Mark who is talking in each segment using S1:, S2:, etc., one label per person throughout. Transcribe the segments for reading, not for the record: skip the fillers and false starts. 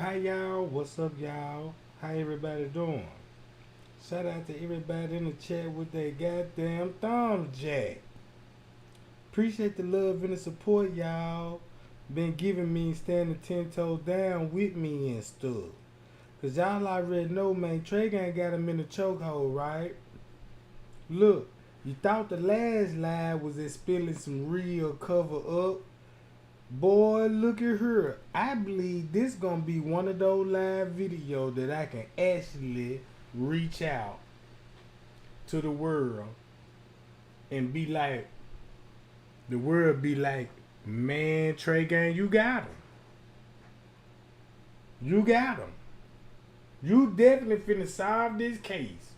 S1: Hi y'all, what's up y'all? How everybody doing? Shout out to everybody in the chat with their goddamn thumbs jack. Appreciate the love and the support y'all been giving me, standing 10 toes down with me and stuff. Cause y'all already know, man, Tregang got him in the chokehold, right? Look, you thought the last live was spilling some real cover up. Boy, look at her. I believe this gonna be one of those live videos that I can actually reach out to the world and be like, the world be like, man, Trey Gang, you got him. You got him. You definitely finna solve this case.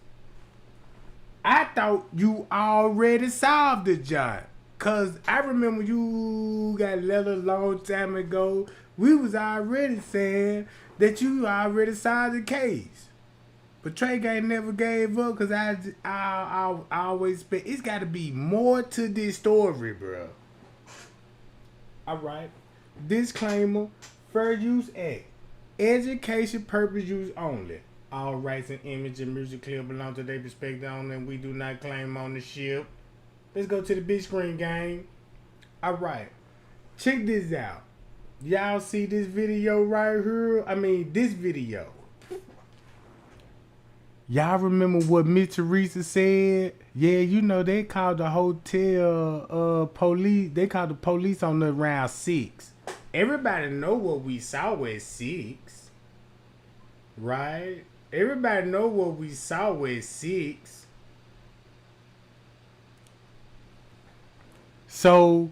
S1: I thought you already solved the job. Cause I remember you got a letter a long time ago. We was already saying that you already solved the case. But Trey Gang never gave up because I always expect it's got to be more to this story, bro. All right. Disclaimer: Fair Use Act, education purpose use only. All rights and image and music clear belong to their respective owner, and we do not claim ownership. Let's go to the big screen, gang. All right. Check this out. Y'all see this video right here? I mean, this video. Y'all remember what Miss Teresa said? Yeah, you know they called the hotel police. They called the police on the around 6. Everybody know what we saw at 6, right? Everybody know what we saw at 6. So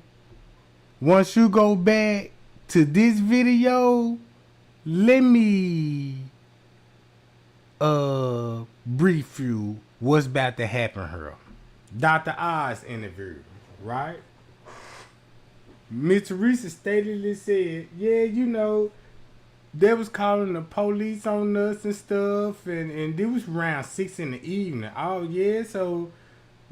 S1: once you go back to this video, let me brief you what's about to happen here. Dr. Oz interview, right? Miss Teresa statedly said, yeah, you know, they was calling the police on us and stuff, and it was around 6 in the evening. Oh yeah, so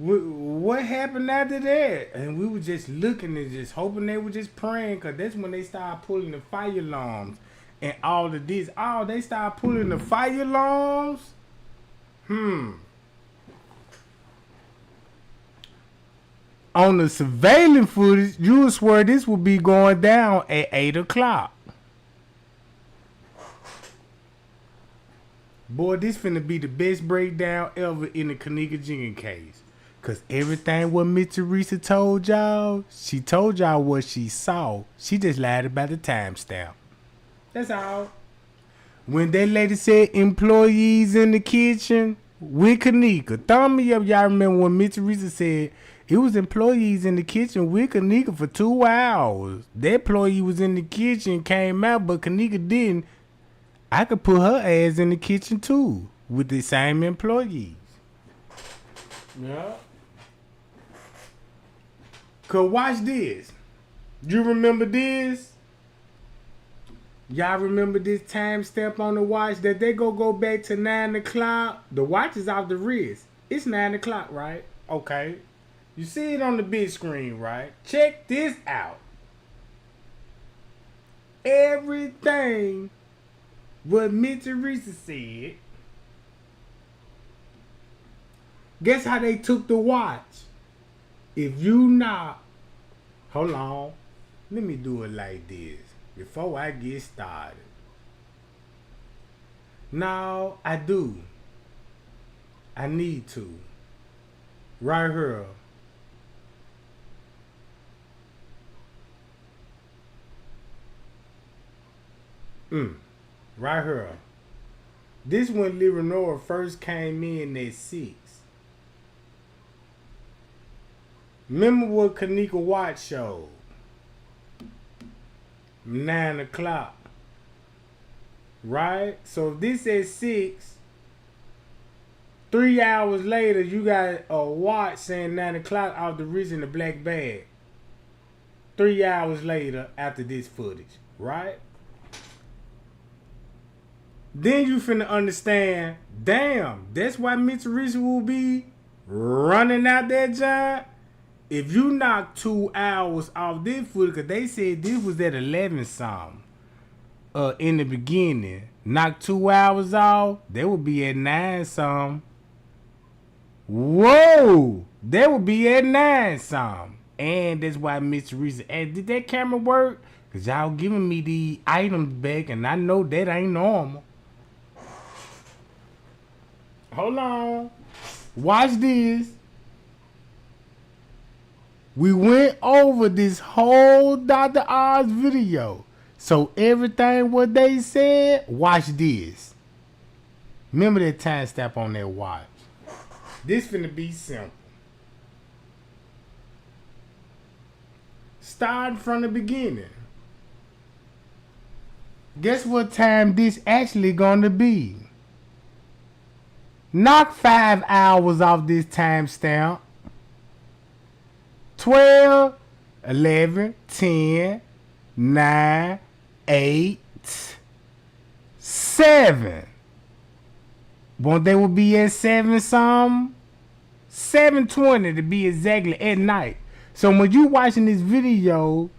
S1: what happened after that? And we were just looking and just hoping they were just praying, because that's when they started pulling the fire alarms and all of this. Oh, they started pulling the fire alarms? On the surveillance footage, you would swear this would be going down at 8 o'clock. Boy, this finna be the best breakdown ever in the Kenneka Jenkins case. Cause everything what Miss Teresa told y'all, she told y'all what she saw. She just lied about the timestamp. That's all. When that lady said employees in the kitchen with Kenneka, thumb me up, y'all remember when Miss Teresa said it was employees in the kitchen with Kenneka for 2 hours. That employee was in the kitchen, came out, but Kenneka didn't. I could put her ass in the kitchen too with the same employees. Yeah. Cause watch this. You remember this? Y'all remember this timestamp on the watch that they go back to 9 o'clock? The watch is off the wrist. It's 9 o'clock, right? Okay. You see it on the big screen, right? Check this out. Everything what Miss Teresa said. Guess how they took the watch? If you not, hold on. Let me do it like this before I get started. No, I do. I need to. Right here. Right here. This when Leonora first came in at 6. Remember what Kenneka Watch showed? 9 o'clock. Right? So if this at 6, 3 hours later, you got a watch saying 9 o'clock out the wrist in the black bag. 3 hours later after this footage. Right? Then you finna understand, damn, that's why Miss Teresa will be running out that job. If you knock 2 hours off this footage, because they said this was at 11 something. in the beginning, knock 2 hours off, they would be at 9 some. Whoa! They would be at 9 some. And that's why Mr. Reese asked, did that camera work? Cause y'all giving me the items back and I know that ain't normal. Hold on. Watch this. We went over this whole Dr. Oz video. So everything what they said, watch this. Remember that time stamp on that watch. This finna be simple. Start from the beginning. Guess what time this actually gonna be? Knock 5 hours off this timestamp. 12, 11, 10, 9, 8, 7. Won't they will be at 7 some? 7:20 to be exactly at night. So when you watching this video,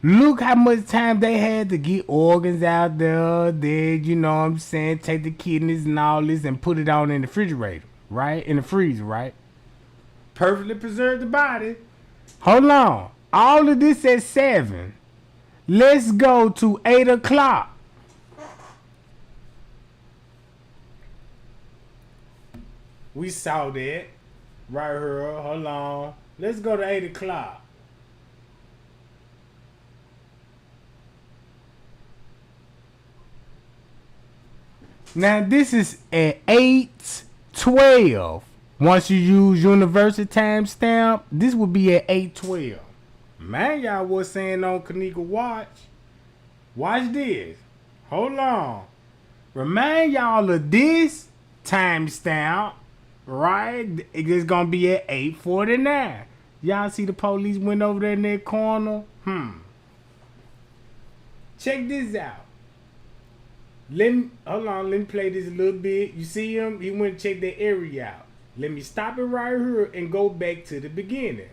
S1: look how much time they had to get organs out there. They, you know what I'm saying, take the kidneys and all this and put it on in the refrigerator, right? In the freezer, right? Perfectly preserve the body. Hold on. All of this at 7. Let's go to 8 o'clock. We saw that right here. Hold on. Let's go to 8 o'clock. Now this is at 8:12. Once you use universal timestamp, this will be at 8:12. Man, y'all was saying on Kenneka watch. Watch this. Hold on. Remind y'all of this timestamp, right? It's gonna be at 8:49. Y'all see the police went over there in that corner? Check this out. Hold on, let me play this a little bit. You see him? He went to check that area out. Let me stop it right here and go back to the beginning.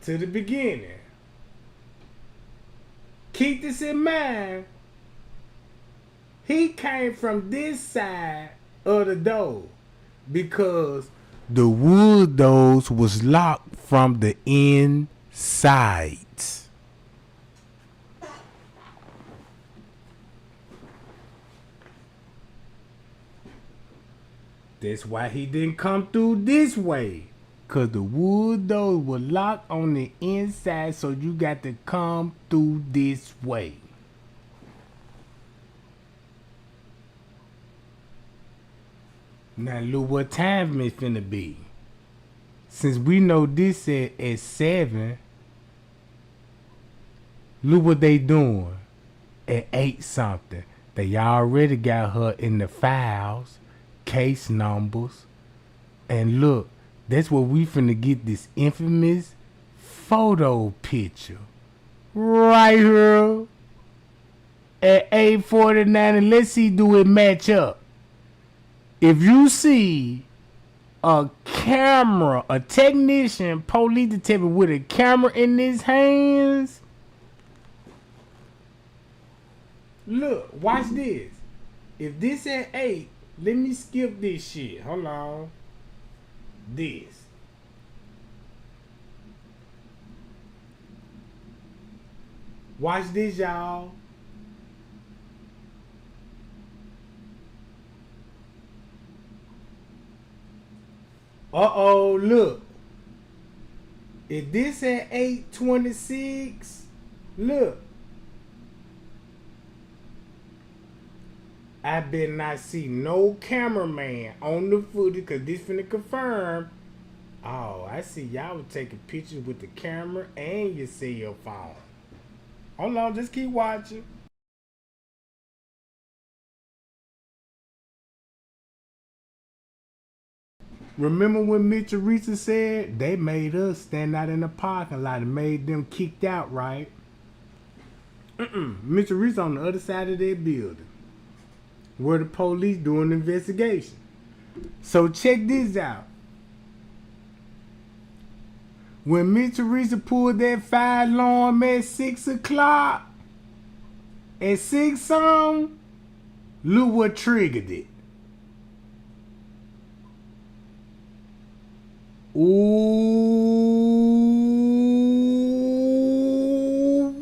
S1: To the beginning. Keep this in mind. He came from this side of the door because the wood doors was locked from the inside. That's why he didn't come through this way. Cause the wood doors were locked on the inside, so you got to come through this way. Now look what time it's finna be. Since we know this at 7, look what they doing at 8 something. They already got her in the files, case numbers, and look, that's where we finna get this infamous photo picture. Right here at 8:49, and let's see, do it match up? If you see a camera, a technician, police detective with a camera in his hands, look, watch this. If this at 8, let me skip this shit. Hold on. This. Watch this, y'all. Uh-oh, look. If this at 8:26, look. I better not see no cameraman on the footage, because this finna confirm. Oh, I see y'all were taking pictures with the camera and your cell phone. Hold on, just keep watching. Remember when Mitch Teresa said they made us stand out in the parking lot and made them kicked out, right? Mitch Teresa on the other side of that building, where the police doing the investigation. So check this out. When Miss Teresa pulled that fire alarm at 6 o'clock, at 6 some, look what triggered it. Ooh,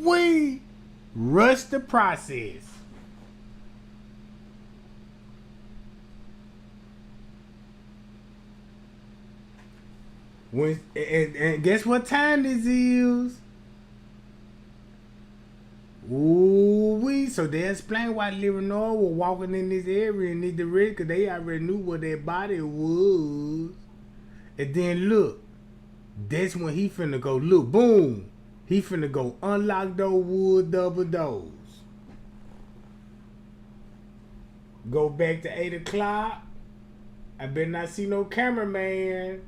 S1: we rush the process. When and guess what time this is? Ooh wee! So they explain why Leonor was walking in this area and need the red because they already knew what their body was. And then look, that's when he finna go. Look, boom! He finna go unlock those wood double doors. Go back to 8 o'clock. I better not see no cameraman.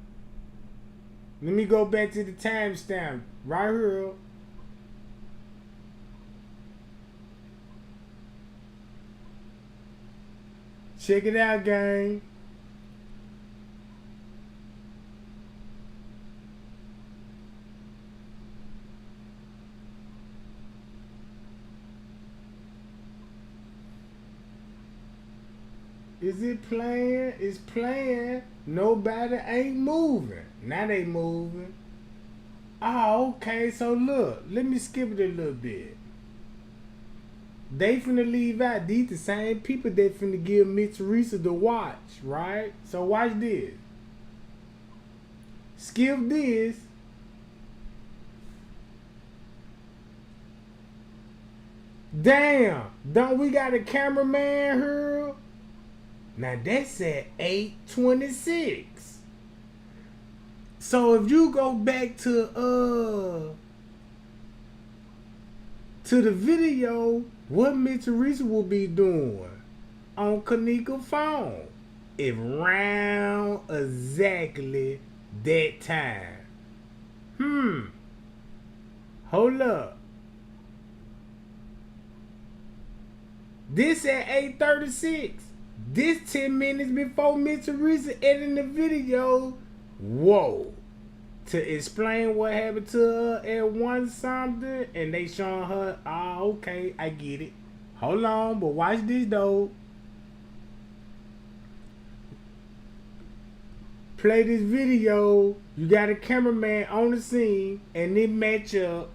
S1: Let me go back to the timestamp right here. Check it out, gang. Is it playing? It's playing. Nobody ain't moving. Now they moving. Oh, okay. So look, let me skip it a little bit. They finna leave out. These the same people that finna give Miss Teresa the watch, right? So watch this. Skip this. Damn. Don't we got a cameraman here? Now that's at 8:26. So if you go back to the video, what Miss Teresa will be doing on Kenneka's phone is round exactly that time. Hold up. This at 8:36. This 10 minutes before Miss Teresa editing the video. Whoa. To explain what happened to her at one something, and they showing her, okay, I get it. Hold on, but watch this though. Play this video. You got a cameraman on the scene, and it match up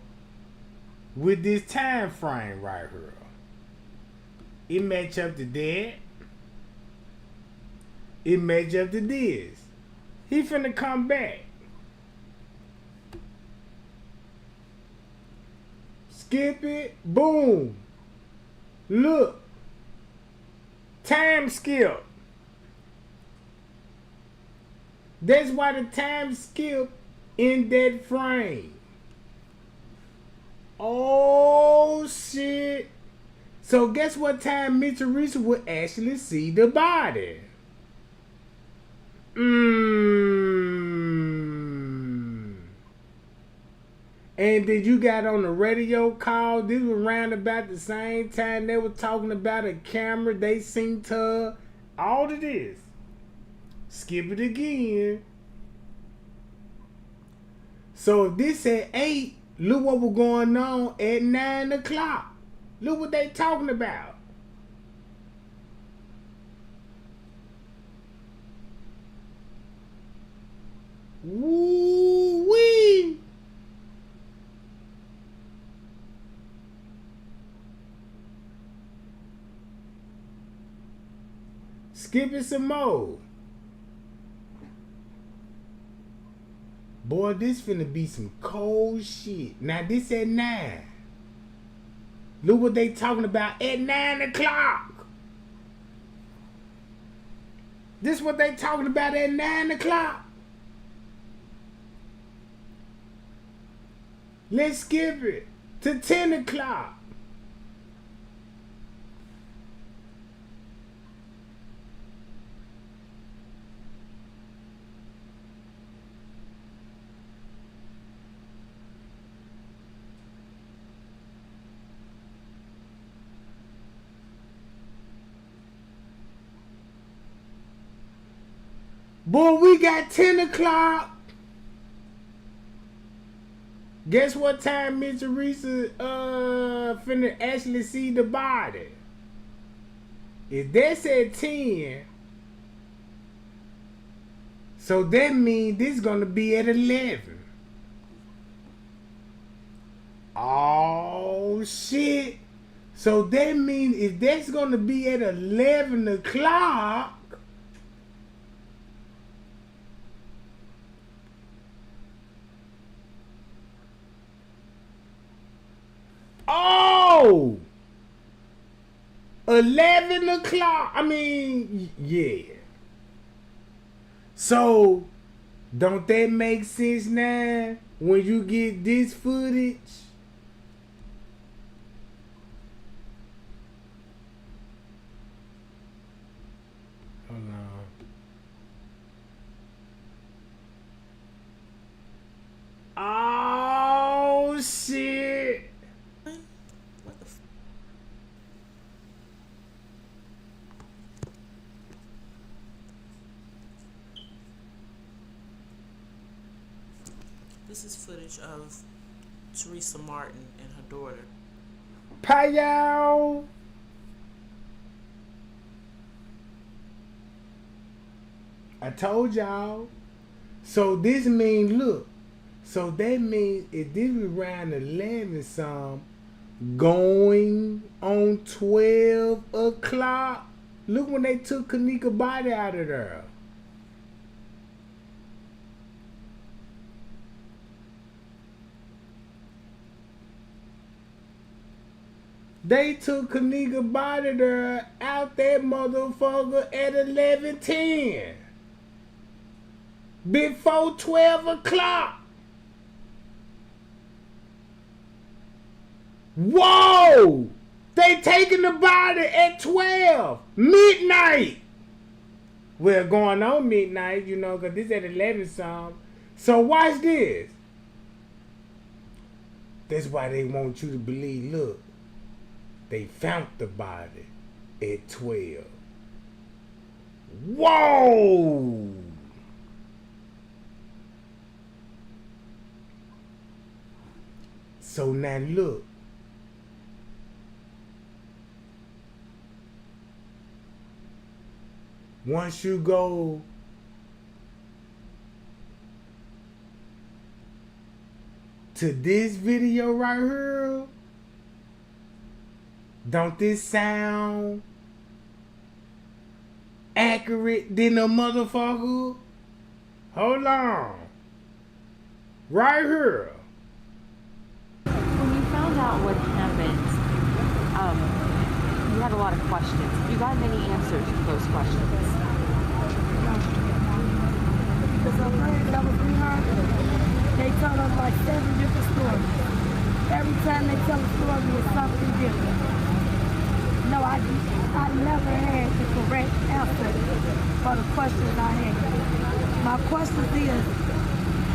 S1: with this time frame right here. It match up to that. It match up to this. He finna come back. Skip it. Boom. Look. Time skip. That's why the time skip in that frame. Oh shit. So guess what time Miss Teresa would actually see the body? And did you got on the radio call? This was around about the same time they were talking about a camera. They seen her. All of this. Skip it again. So if this at 8, look what was going on at 9 o'clock. Look what they talking about. Woo-wee. Skip it some more. Boy, this finna be some cold shit. Now this at 9. Look what they talking about at 9 o'clock. This what they talking about at 9 o'clock. Let's skip it to 10 o'clock. Boy, we got 10 o'clock. Guess what time Miss Teresa finna actually see the body? If that's at 10, so that means this gonna be at 11. Oh shit. So that means if that's gonna be at 11 o'clock, oh, 11 o'clock. I mean, yeah. So, don't that make sense now? When you get this footage? Hold on. Oh, shit.
S2: This is footage of Teresa Martin and her daughter.
S1: Payow. I told y'all. So this means, look. So that means if this was around 11 some, going on 12 o'clock. Look when they took Kenneka body out of there. They took Kenneka body there out that motherfucker at 11:10. Before 12 o'clock. Whoa! They taking the body at 12. Midnight. Well, going on midnight, you know, because this at 11 some. So watch this. That's why they want you to believe, look. They found the body at 12. Whoa! So now look. Once you go to this video right here, don't this sound accurate than a motherfucker? Hold on. Right here.
S3: When you found out what happened, you had a lot of questions. Have you gotten any answers to those questions?
S4: Because I'm afraid that I was behind, they tell us like 7 different stories. Every time they tell a story, it's something different. No, I never had the correct answer for the questions I had. My question is,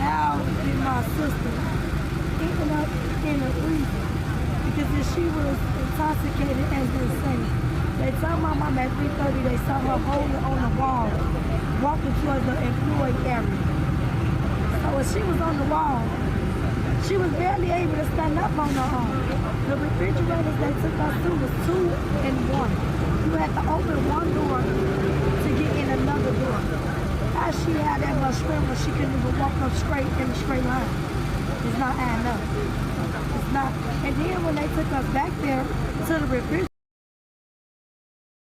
S4: how did my sister end up in a freezer? Because if she was intoxicated, as they say, they told my mom at 3:30 they saw her holding on the wall, walking towards the employee area. So when she was on the wall, she was barely able to stand up on her own. The refrigerators they took us to was 2 and 1. You had to open one door to get in another door. How she had that much strength when she couldn't even walk up straight in a straight line? It's not adding up. It's not. And then when they took us back there to the refrigerator,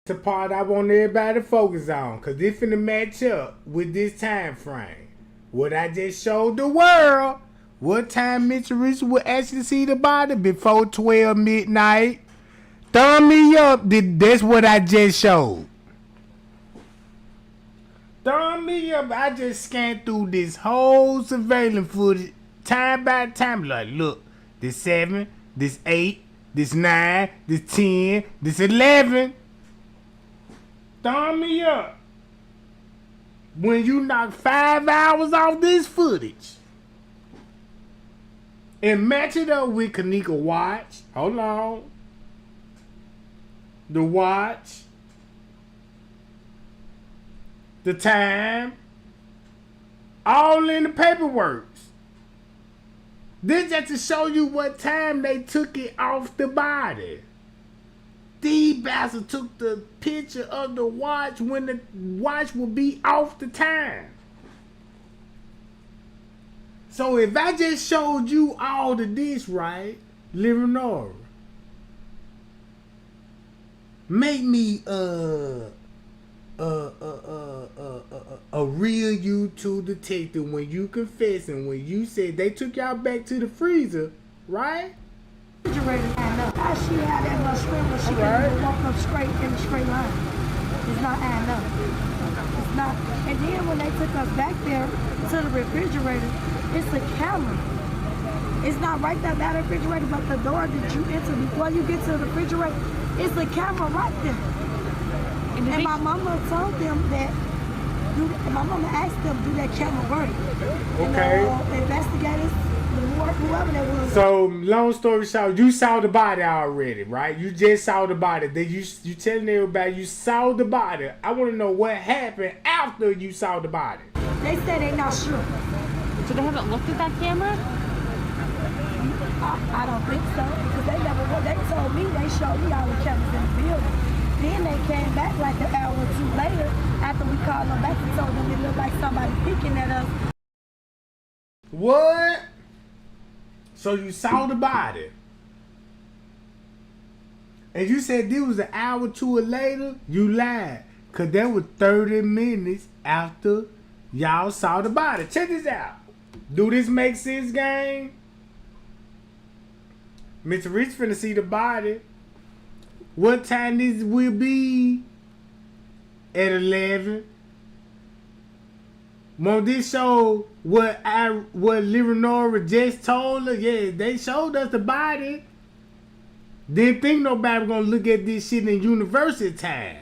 S1: The part I want everybody to focus on, because this finna match up with this time frame. What I just showed the world, what time Mr. Richard would actually see the body before 12 midnight. Thumb me up, that's what I just showed. Thumb me up, I just scanned through this whole surveillance footage, time by time, like, look, this 7, this 8, this 9, this 10, this 11. Thumb me up. When you knock 5 hours off this footage and match it up with Kenneka watch. Hold on. The watch. The time. All in the paperwork. This just to show you what time they took it off the body. These bastards took the picture of the watch when the watch will be off the time. So if I just showed you all of this, right, Leonora, make me a real YouTube detective when you confessing, when you said they took y'all back to the freezer, right?
S4: Refrigerator adding up. How she had that much shrimp when she can even walk up straight in the straight line? It's not adding up. It's not. And then when they took us back there to the refrigerator, it's a camera. It's not right there by the refrigerator, but the door that you enter before you get to the refrigerator, it's a camera right there. And my mama told them that, my mama asked them, do that camera work?
S1: Okay.
S4: And the investigators, whoever they was.
S1: So, long story short, you saw the body already, right? You just saw the body. Then you telling everybody you saw the body. I want to know what happened after you saw the body.
S4: They said they not sure.
S3: So they haven't looked at that camera?
S4: I don't think so, because they told me, they showed me all the cameras in the building. Then they came back like an hour or two later after we called them back and told them it looked like somebody peeking at us.
S1: What? So you saw the body. And you said this was an hour or two later? You lied. Because that was 30 minutes after y'all saw the body. Check this out. Do this make sense, gang? Mr. Rich finna see the body. What time this will be? At 11. Won't this show what Leonora just told her? Yeah, they showed us the body. Didn't think nobody was gonna look at this shit in university time.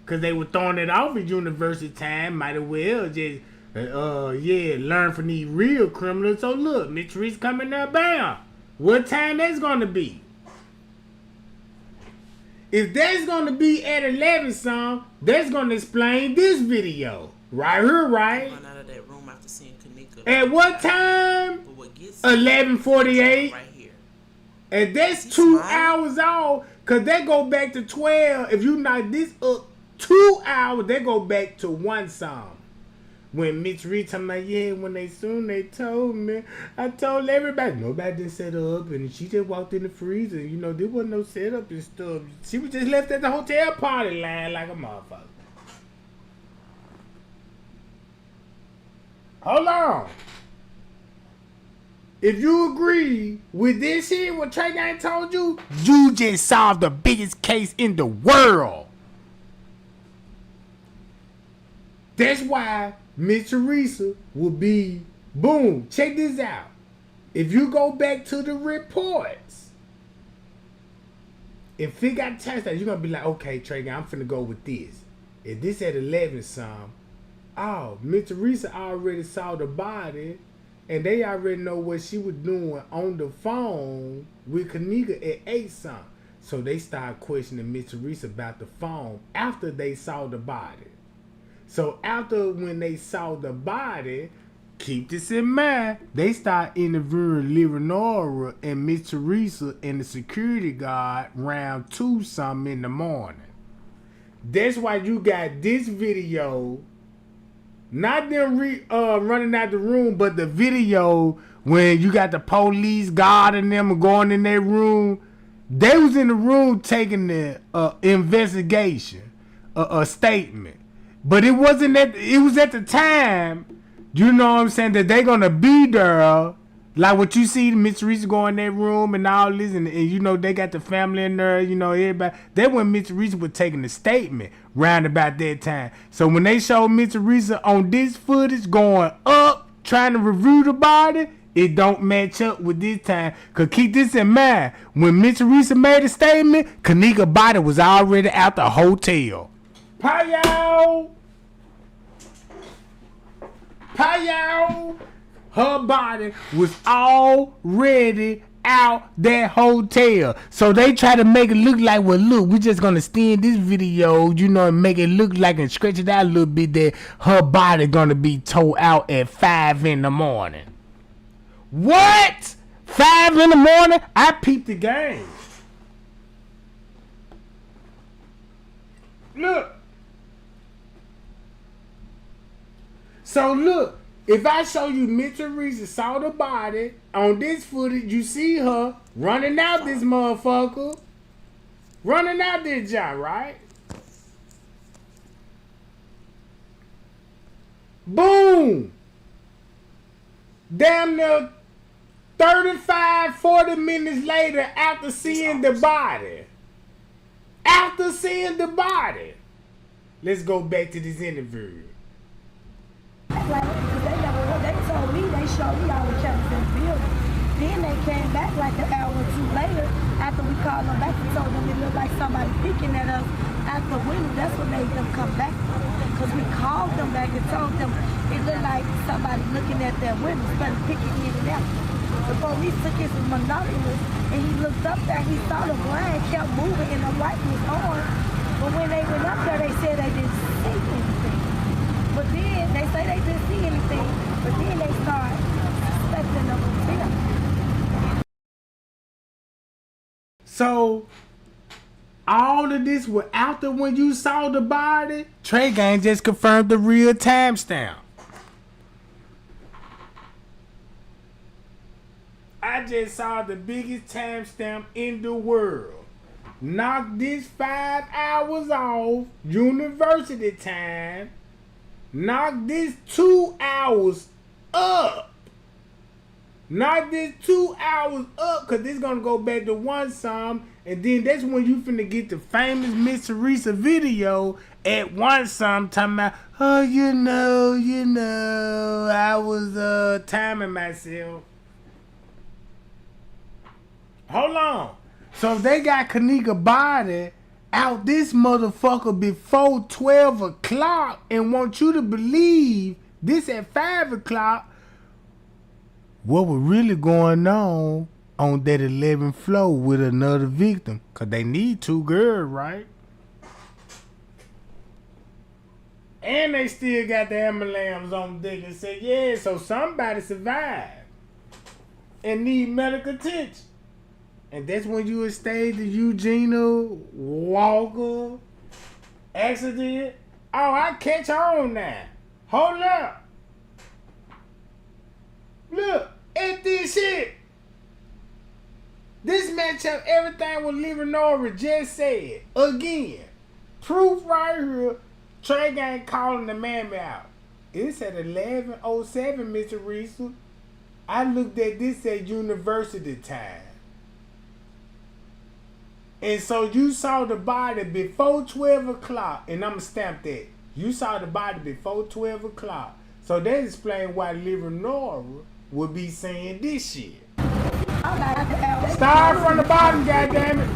S1: Cause they were throwing it off at university time. Might as well just learn from these real criminals. So look, Mr. Rich coming up, bam. What time that's gonna be? If that's gonna be at 11 some, that's gonna explain this video. Right here, right?
S2: Run out of that room after seeing Kenneka.
S1: At what time?
S2: But what gets
S1: 11:48.
S2: right here.
S1: And that's 2 hours off. Cause they go back to 12. If you knock this up 2 hours, they go back to 1 some. When Mitch Reed talking about, yeah, when they told me, I told everybody, nobody didn't set her up, and she just walked in the freezer. You know, there wasn't no setup and stuff. She was just left at the hotel party line like a motherfucker. Hold on. If you agree with this here, what Tregang told you, you just solved the biggest case in the world. That's why Miss Teresa will be, boom, check this out. If you go back to the reports and figure out the touchdown, you're going to be like, okay, Tregang, I'm finna go with this. If this at 11 some, oh, Miss Teresa already saw the body and they already know what she was doing on the phone with Kenneka at 8 some. So they start questioning Miss Teresa about the phone after they saw the body. So after when they saw the body, keep this in mind, they start interviewing Leonora and Miss Teresa and the security guard around 2 something in the morning. That's why you got this video, not them running out the room, but the video when you got the police guarding them going in their room. They was in the room taking the investigation, a statement. But it wasn't it was at the time, you know what I'm saying, that they gonna be there. Like what you see, Miss Teresa go in their room and all this, and you know, they got the family in there, you know, everybody. That when Miss Teresa was taking the statement round about that time. So when they showed Miss Teresa on this footage going up, trying to review the body, it don't match up with this time. Cause keep this in mind, when Miss Teresa made a statement, Kenneka's body was already out the hotel. Payao! Her body was already out that hotel. So they try to make it look like, well, look, we just gonna extend this video, you know, and make it look like and stretch it out a little bit that her body gonna be towed out at 5 in the morning. What? 5 in the morning, I peeped the game. Look. So look, if I show you Miss Teresa saw the body on this footage, you see her running out this motherfucker. Running out this job, right? Boom! Damn near 35, 40 minutes later after seeing the body. After seeing the body. Let's go back to this interview.
S4: Like, they told me, they showed me all the cameras in the building. Then they came back like an hour or two later after we called them back and told them it looked like somebody peeking at us out the window. That's what made them come back. Because we called them back and told them it looked like somebody looking at their window, started picking in and out. The police took his monoculars and he looked up there, he saw the blind kept moving and the light was on. But when they went up there, they said they didn't see anything. But then they say they didn't see anything, but then they started suspecting them of them.
S1: So, all of this was after when you saw the body? Tregang just confirmed the real timestamp. I just saw the biggest timestamp in the world. Knock this 5 hours off, university time. Knock this 2 hours up. Knock this 2 hours up, cause this gonna go back to one some, and then that's when you finna get the famous Miss Teresa video at one some talking about, oh you know, I was timing myself. Hold on. So if they got Kenneka body out this motherfucker before 12 o'clock and want you to believe this at 5 o'clock, what was really going on that 11th floor with another victim? Because they need 2 girls, right? And they still got the ambulance on deck and said, yeah, so somebody survived and need medical attention. And that's when you would stay the Eugenia Walker accident. Oh, I catch on now. Hold up. Look at this shit. This matchup, everything what Leonora just said. Again, proof right here. Tregang calling the man out. It's at 11:07, Mr. Teresa. I looked at this at university time. And so you saw the body before 12 o'clock, and I'm going to stamp that. You saw the body before 12 o'clock. So that explains why Leonora would be saying this shit. Start from the bottom, goddammit.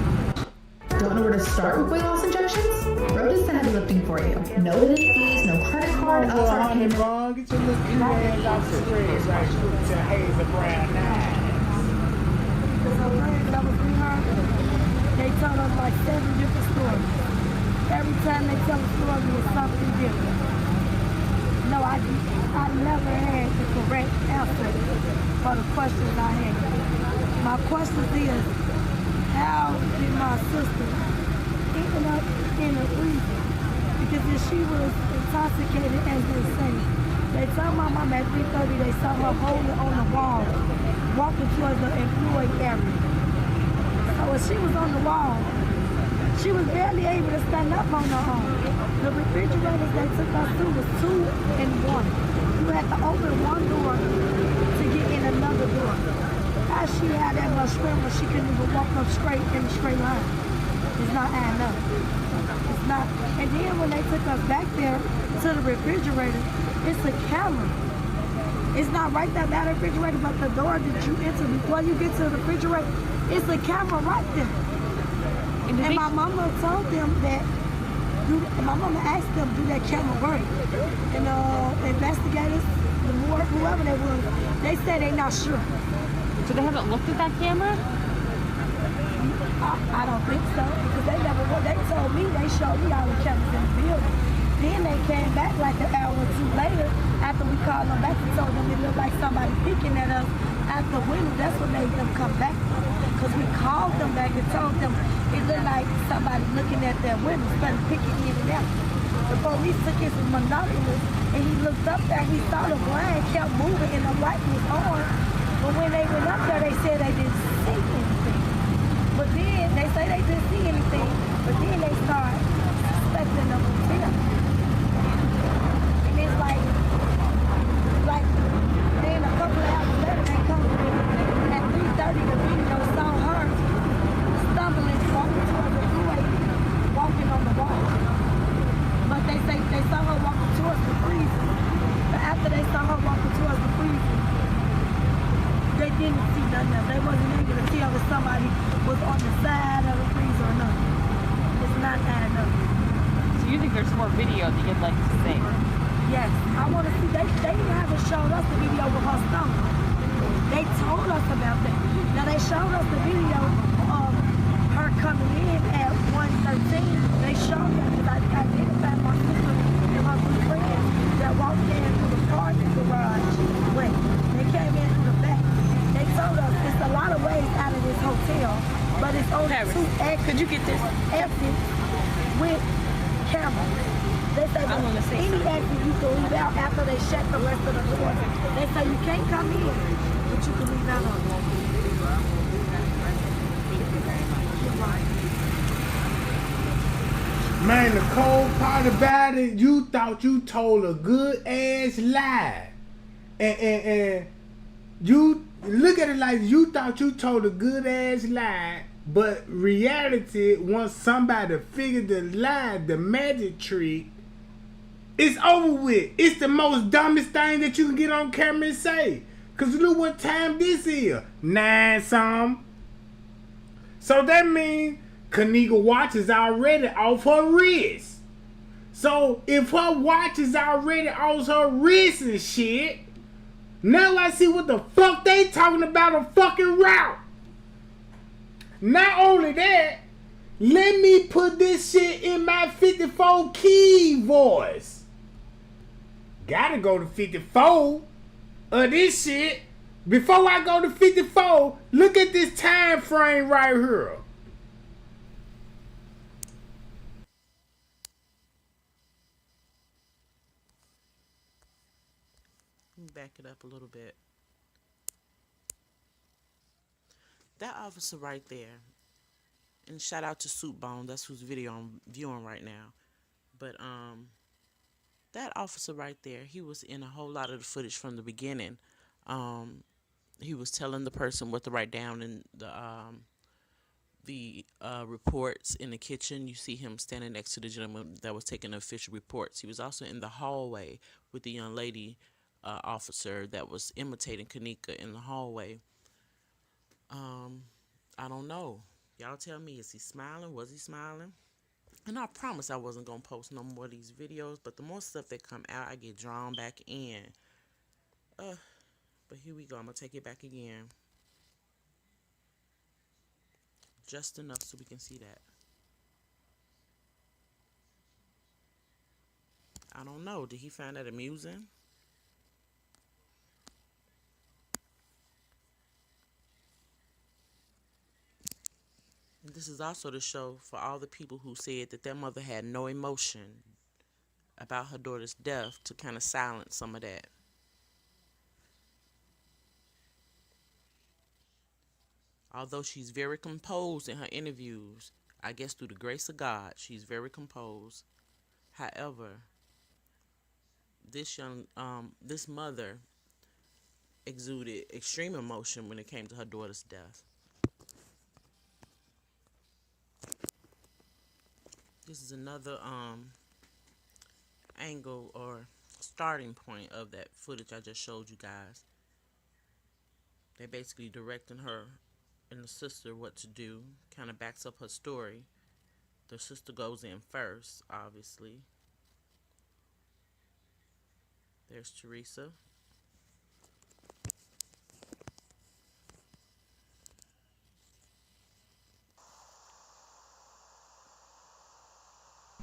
S5: Don't know where to start with weight loss injections? Road is the heavy lifting for you. No hidden fees, no credit card, upfront payment.
S1: Get your little cute ass off the spread right with your hazel brown eyes.
S4: They tell us like 7 different stories. Every time they tell a story, it's something different. No, I never had the correct answer for the questions I had. My question is, how did my sister end up in a freezer? Because if she was intoxicated, as they say, they told my mom at 3:30 they saw her holding on the wall, walking towards the employee area. So when she was on the wall, she was barely able to stand up on her own. The refrigerators they took us to was 2 and 1. You had to open one door to get in another door. How she had that much strength when she couldn't even walk up straight in a straight line? It's not adding up. It's not. And then when they took us back there to the refrigerator, it's a camera. It's not right there by the refrigerator, but the door that you enter before you get to the refrigerator, it's a camera right there. And my mama told them that, my mama asked them, do that camera work? And the investigators, the more, whoever they were, they said they're not sure.
S3: So they haven't looked at that camera?
S4: I don't think so, because they told me, they showed me all the cameras in the building. Then they came back like an hour or two later after we called them back and told them it looked like somebody peeking at us at the window, that's what made them come back. Because we called them back and told them it looked like somebody looking at their window, started picking in and out. The police took his monoculars and he looked up there, he saw the blind kept moving and the light was on. But when they went up there, they said they didn't see anything. But then, they say they didn't see anything, but then they start suspecting the hotel. And it's like, then a couple of hours later, they come at 3:30, the video saw her stumbling, walking towards the freeway, walking on the wall. But they say they saw her walking towards the freezer. But after they saw her walking towards the freezer, they didn't see nothing else. They wasn't able to tell if somebody was on the side of the freezer or not. It's not adding up.
S3: So you think there's more video that you'd like to see?
S4: Yes, I want to see. They haven't shown us the video with her stomach. They told us about that. Now they showed us the video of her coming in at 1:13. They showed us because I identified my sister and her two friends that walked in through the parking garage. Wait, they came in through the back. They told us it's a lot of ways out of this hotel, but it's only two exits. Could you get this exit with cameras? They say any exit you can leave out after they shut the rest of the doors. They say you can't come in, but you can leave out on them.
S1: Man, the cold part about it, you thought you told a good ass lie. And you look at it like you thought you told a good ass lie, but reality, once somebody figured the lie, the magic trick, it's over with. It's the most dumbest thing that you can get on camera and say. Cause look what time this is. 9 some. So that means Kenneka watch is already off her wrist. So if her watch is already off her wrist and shit, now I see what the fuck they talking about a fucking route. Not only that, let me put this shit in my 54 key voice. Gotta go to 54 of this shit. Before I go to 54, look at this time frame right here.
S2: Back it up a little bit. That officer right there, and shout out to Soup Bone, that's whose video I'm viewing right now. But that officer right there, he was in a whole lot of the footage from the beginning. He was telling the person what to write down in the reports in the kitchen. You see him standing next to the gentleman that was taking the official reports. He was also in the hallway with the young lady officer that was imitating Kenneka in the hallway. I don't know. Y'all tell me, is he smiling? Was he smiling? And I promise I wasn't going to post no more of these videos, but the more stuff that come out, I get drawn back in. But here we go. I'm going to take it back again. Just enough so we can see that. I don't know. Did he find that amusing? And this is also the show for all the people who said that their mother had no emotion about her daughter's death, to kind of silence some of that. Although she's very composed in her interviews, I guess through the grace of God, she's very composed. However, this mother exuded extreme emotion when it came to her daughter's death. This is another angle or starting point of that footage I just showed you guys. They're basically directing her and the sister what to do. Kind of backs up her story. The sister goes in first, obviously. There's Teresa.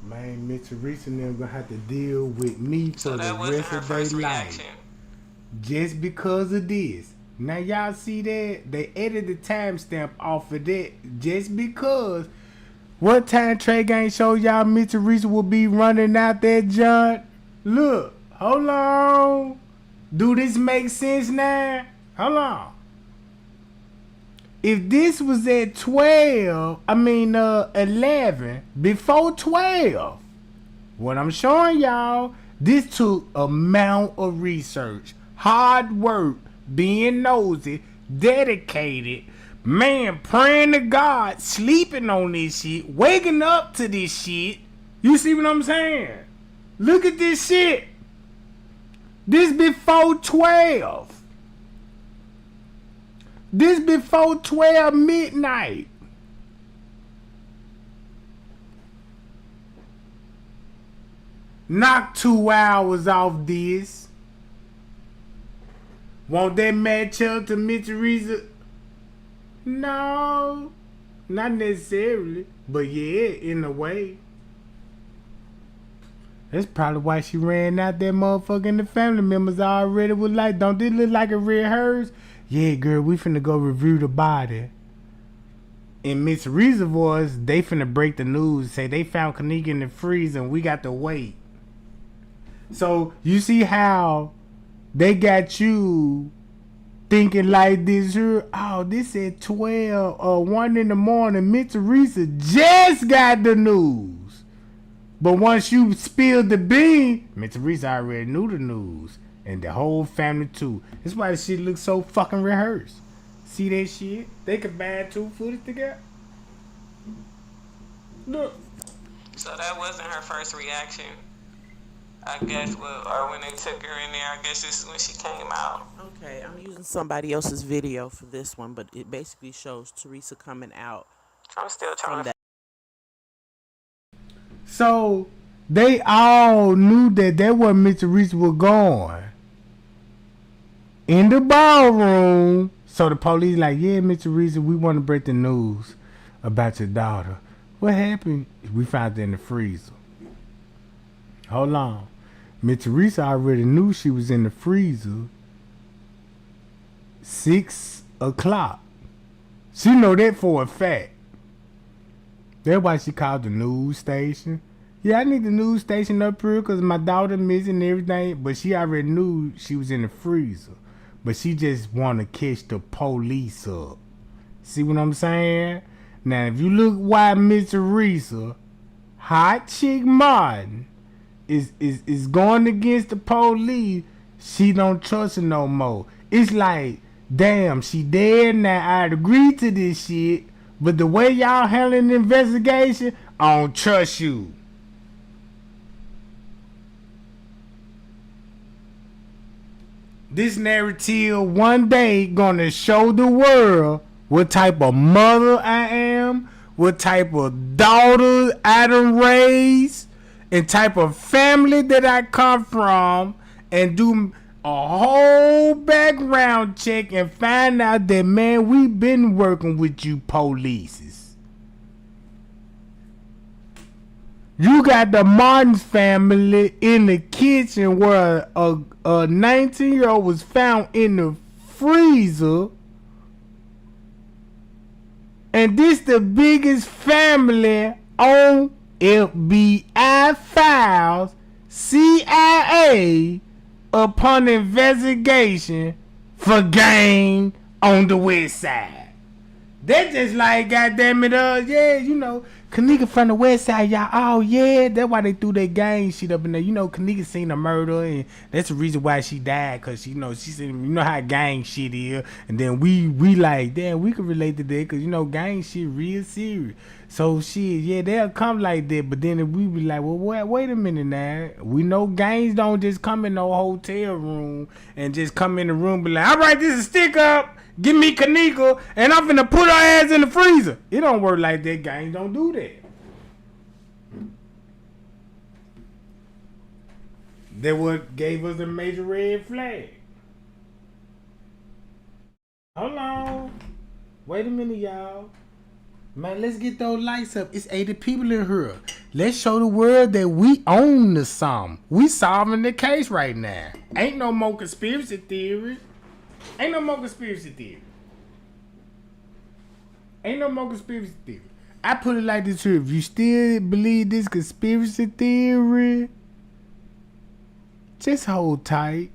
S1: Man, Miss Teresa and them gonna have to deal with me for the rest of their life. Just because of this. Now y'all see that? They edited the timestamp off of that just because what time Tregang showed y'all Miss Teresa will be running out that junk? Look, hold on. Do this make sense now? Hold on. If this was at 11, before 12, what I'm showing y'all, this took amount of research, hard work, being nosy, dedicated, man, praying to God, sleeping on this shit, waking up to this shit. You see what I'm saying? Look at this shit. This before 12. This before 12 midnight. Knock 2 hours off this. Won't that match up to Miss Teresa? No, not necessarily, but yeah, in a way. That's probably why she ran out that motherfucker and the family members already was like, don't this look like a red hearse? Yeah, girl, we finna go review the body. In Miss Teresa's voice, they finna break the news, say they found Kenneka in the freezer and we got to wait. So, you see how they got you thinking like this here? Oh, this at 12 or 1 in the morning. Miss Teresa just got the news. But once you spilled the bean, Miss Teresa already knew the news. And the whole family too. That's why the shit looks so fucking rehearsed. See that shit? They combined 2 footage together. Look.
S6: So that wasn't her first reaction. I guess, or when they took her in there, I guess this is when she came out.
S2: Okay, I'm using somebody else's video for this one, but it basically shows Teresa coming out.
S6: I'm still trying to.
S1: So they all knew that where Miss Teresa was going. In the ballroom. So the police like, yeah, Miss Teresa, we want to break the news about your daughter. What happened? We found her in the freezer. Hold on. Miss Teresa already knew she was in the freezer. 6 o'clock. She know that for a fact. That's why she called the news station. Yeah, I need the news station up here because my daughter missing and everything. But she already knew she was in the freezer. But she just want to catch the police up. See what I'm saying? Now, if you look why Miss Teresa, Hot Chick Martin, is going against the police, she don't trust her no more. It's like, damn, she dead now. I'd agree to this shit, but the way y'all handling the investigation, I don't trust you. This narrative one day gonna show the world what type of mother I am, what type of daughter I done raised, and type of family that I come from, and do a whole background check and find out that, man, we been working with you polices. You got the Martin's family in the kitchen where a 19-year-old was found in the freezer. And this the biggest family on FBI files, CIA, upon investigation for gang on the west side. They just like, goddamn it, yeah, you know, Kenneka from the west side, y'all. Oh yeah, that's why they threw that gang shit up in there. You know, Kenneka seen a murder, and that's the reason why she died. Cause you know, she said, you know how gang shit is, and then we like, damn, we can relate to that, cause you know, gang shit real serious. So shit, yeah, they'll come like that, but then if we be like, well, wait a minute now. We know gangs don't just come in no hotel room and just come in the room and be like, all right, this is stick up. Give me Kenneka, and I'm finna put her ass in the freezer. It don't work like that. Gangs don't do that. That what gave us a major red flag. Hold on. Wait a minute, y'all. Man, let's get those lights up. It's 80 people in here. Let's show the world that we own the something. We solving the case right now. Ain't no more conspiracy theories. Ain't no more conspiracy theory. Ain't no more conspiracy theory. I put it like this here. If you still believe this conspiracy theory, just hold tight.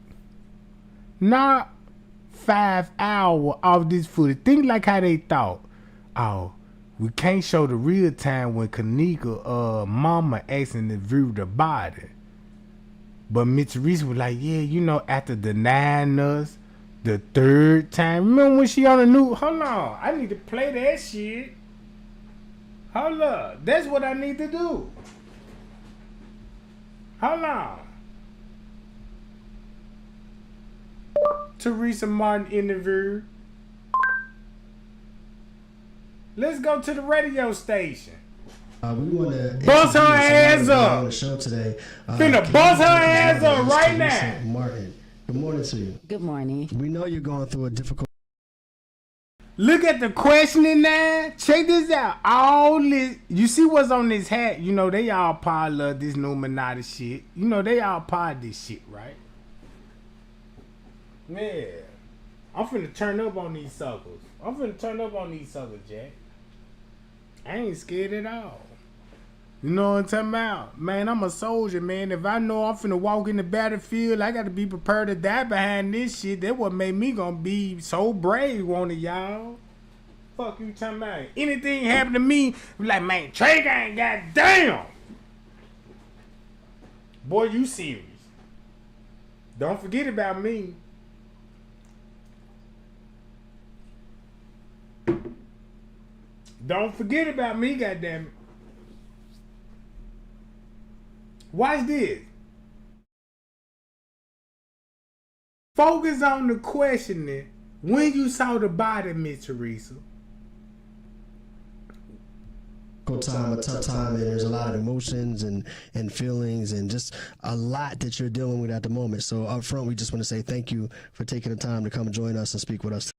S1: Not 5 hours off this footage. Think like how they thought. Oh, we can't show the real time when Kenneka mama asking to view the body. But Mitch Reese was like, yeah, you know, after denying us the 3rd time. Remember when she on the news? Hold on. I need to play that shit. Hold up. That's what I need to do. Hold on. Teresa Martin interview. Let's go to the radio station.
S7: We want to
S1: bust her ass up
S7: on the show today.
S1: Finna bust her ass up right now.
S7: Martin, good morning to you.
S3: Good morning.
S7: We know you're going through a difficult.
S1: Look at the questioning now. Check this out. All this, you see what's on this hat? You know they all part of this Illuminati shit. You know they all part of this shit, right? Yeah. I'm finna turn up on these suckers. Jack. I ain't scared at all. You know what I'm talking about? Man, I'm a soldier, man. If I know I'm finna walk in the battlefield, I gotta be prepared to die behind this shit. That what made me gonna be so brave, one of y'all. Fuck you talking about? Anything happen to me, like, man, Tregang, goddamn. Boy, you serious. Don't forget about me. Don't forget about me, goddammit. Watch this. Focus on the questioning when you saw the body, Miss Teresa.
S7: Time, a tough time, and there's a lot of emotions and feelings and just a lot that you're dealing with at the moment. So up front, we just want to say thank you for taking the time to come and join us and speak with us.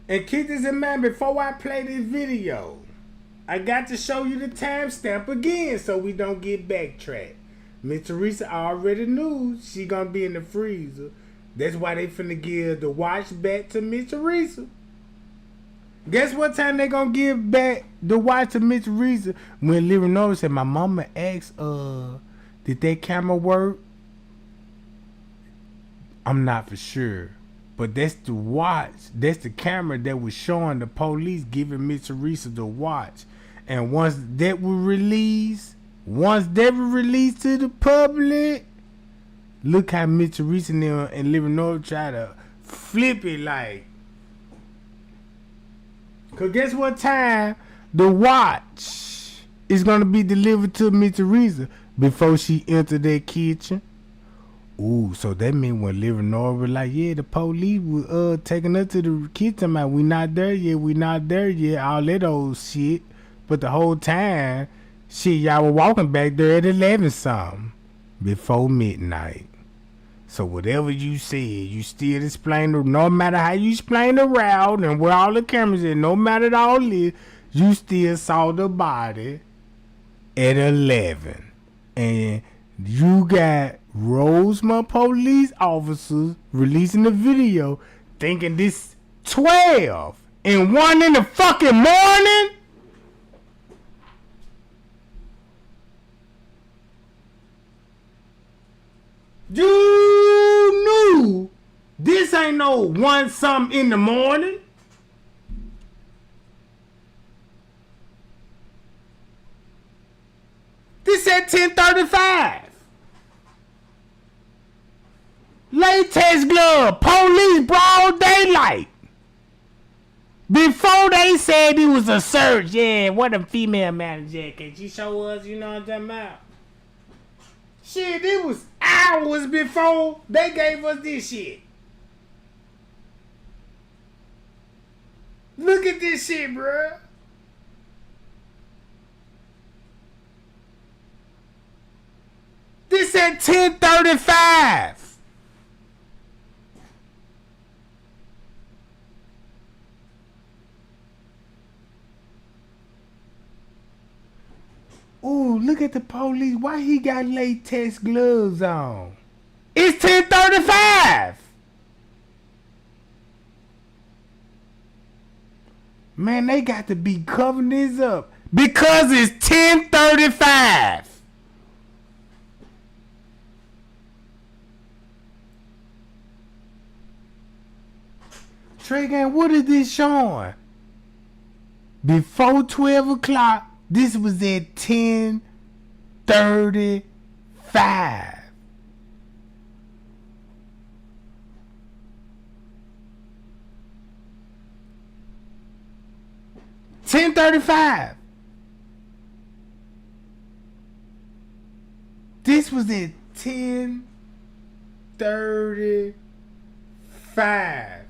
S1: And keep this in mind before I play this video. I got to show you the timestamp again so we don't get backtracked. Miss Teresa already knew she gonna be in the freezer. That's why they finna give the watch back to Miss Teresa. Guess what time they gonna give back the watch to Miss Teresa? When Lyra Norris said, my mama asked, did that camera work? I'm not for sure. But that's the watch. That's the camera that was showing the police giving Miss Teresa the watch. And once that was released to the public, look how Miss Teresa and Lyra Norris try to flip it like. Cause guess what time the watch is gonna be delivered to Miss Teresa before she entered that kitchen? Ooh, so that mean when Lyra Norris was like, yeah, the police was taking us to the kitchen, man. We not there yet, all that old shit. But the whole time, shit, y'all were walking back there at 11 something before midnight. So whatever you said, you still explain the, no matter how you explain the route and where all the cameras is, no matter all this, you still saw the body at 11. And you got Rosemont police officers releasing the video thinking this 12 and 1 in the fucking morning? You knew this ain't no 1 something in the morning. This at 10:35. Latex glove, police, broad daylight. Before they said it was a search, yeah, what a female manager, can you show us, you know what I'm talking about? Shit, it was hours before they gave us this shit. Look at this shit, bruh. This at 10:35. Ooh, look at the police. Why he got latex gloves on? It's 10:35. Man, they got to be covering this up because it's 10:35. Tregang, what is this showing? Before 12 o'clock, this was at 10:35. $10:35. This was at 10:35.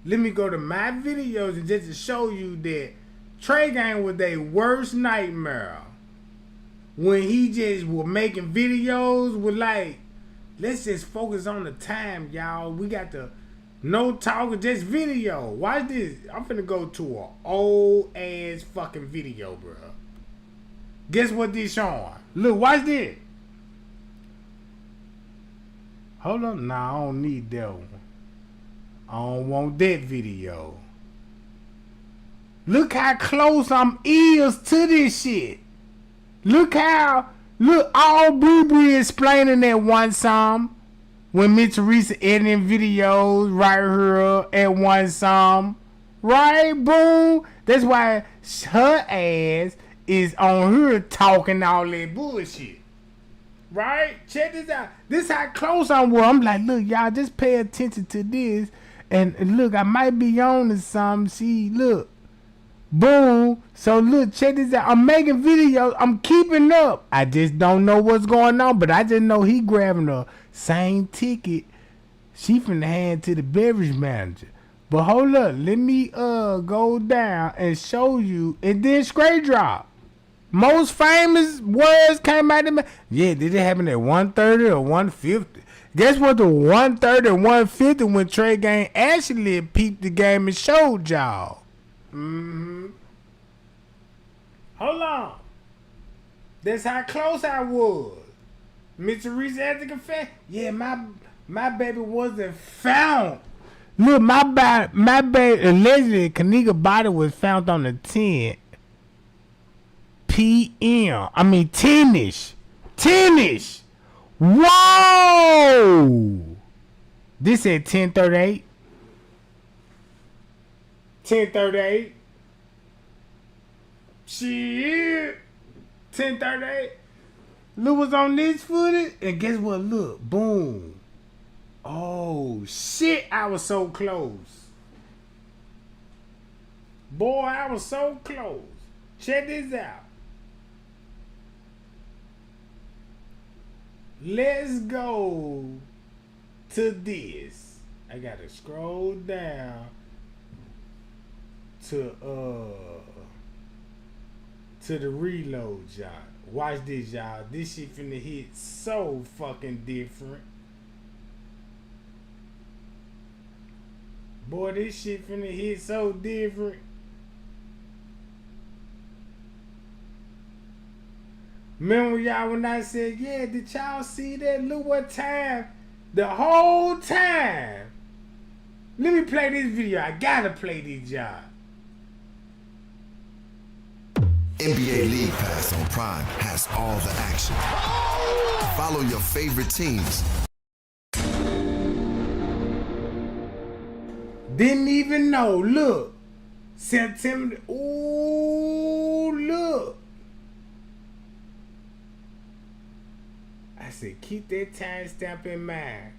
S1: Let me go to my videos and just to show you that Tregang was their worst nightmare. When he just was making videos with like, let's just focus on the time, y'all. We got the no talking, just video. Watch this. I'm finna go to an old ass fucking video, bro. Guess what this showing? Look, watch this. Hold on. Nah, I don't need that one. I don't want that video. Look how close I'm is to this shit. Look all Boo explaining that one song. When Miss Teresa editing videos right here at one song. Right, boom. That's why her ass is on her talking all that bullshit. Right? Check this out. This how close I was. I'm like, look, y'all, just pay attention to this. And look, I might be on to something. See, look. Boom. So look, check this out. I'm making videos. I'm keeping up. I just don't know what's going on, but I just know he grabbing the same ticket she finna hand to the beverage manager. But hold up, let me go down and show you, and then straight drop. Most famous words came out of me. Yeah, did it happen at 130 or 150? Guess what? The 130 and 150 when Tregang actually peeped the game and showed y'all. Hold on. That's how close I was. Miss Teresa had to confess. Yeah, my baby wasn't found. Look, my baby allegedly Kenneka body was found on the 10 p.m. I mean 10ish. 10ish. Whoa! This at 10:38. 10:38. Shit. 10:38. Look what's on this footage. And guess what? Look. Boom. Oh, shit. I was so close. Boy, I was so close. Check this out. Let's go to this. I gotta scroll down to the reload, y'all. Watch this, y'all. This shit finna hit so fucking different. Boy, this shit finna hit so different. Remember y'all when I said, yeah, did y'all see that? Look what time. The whole time. Let me play this video. I gotta play this, y'all.
S8: NBA League Pass on Prime has all the action. Follow your favorite teams.
S1: Didn't even know. Look. September. Ooh, look. I said, keep that timestamp in mind.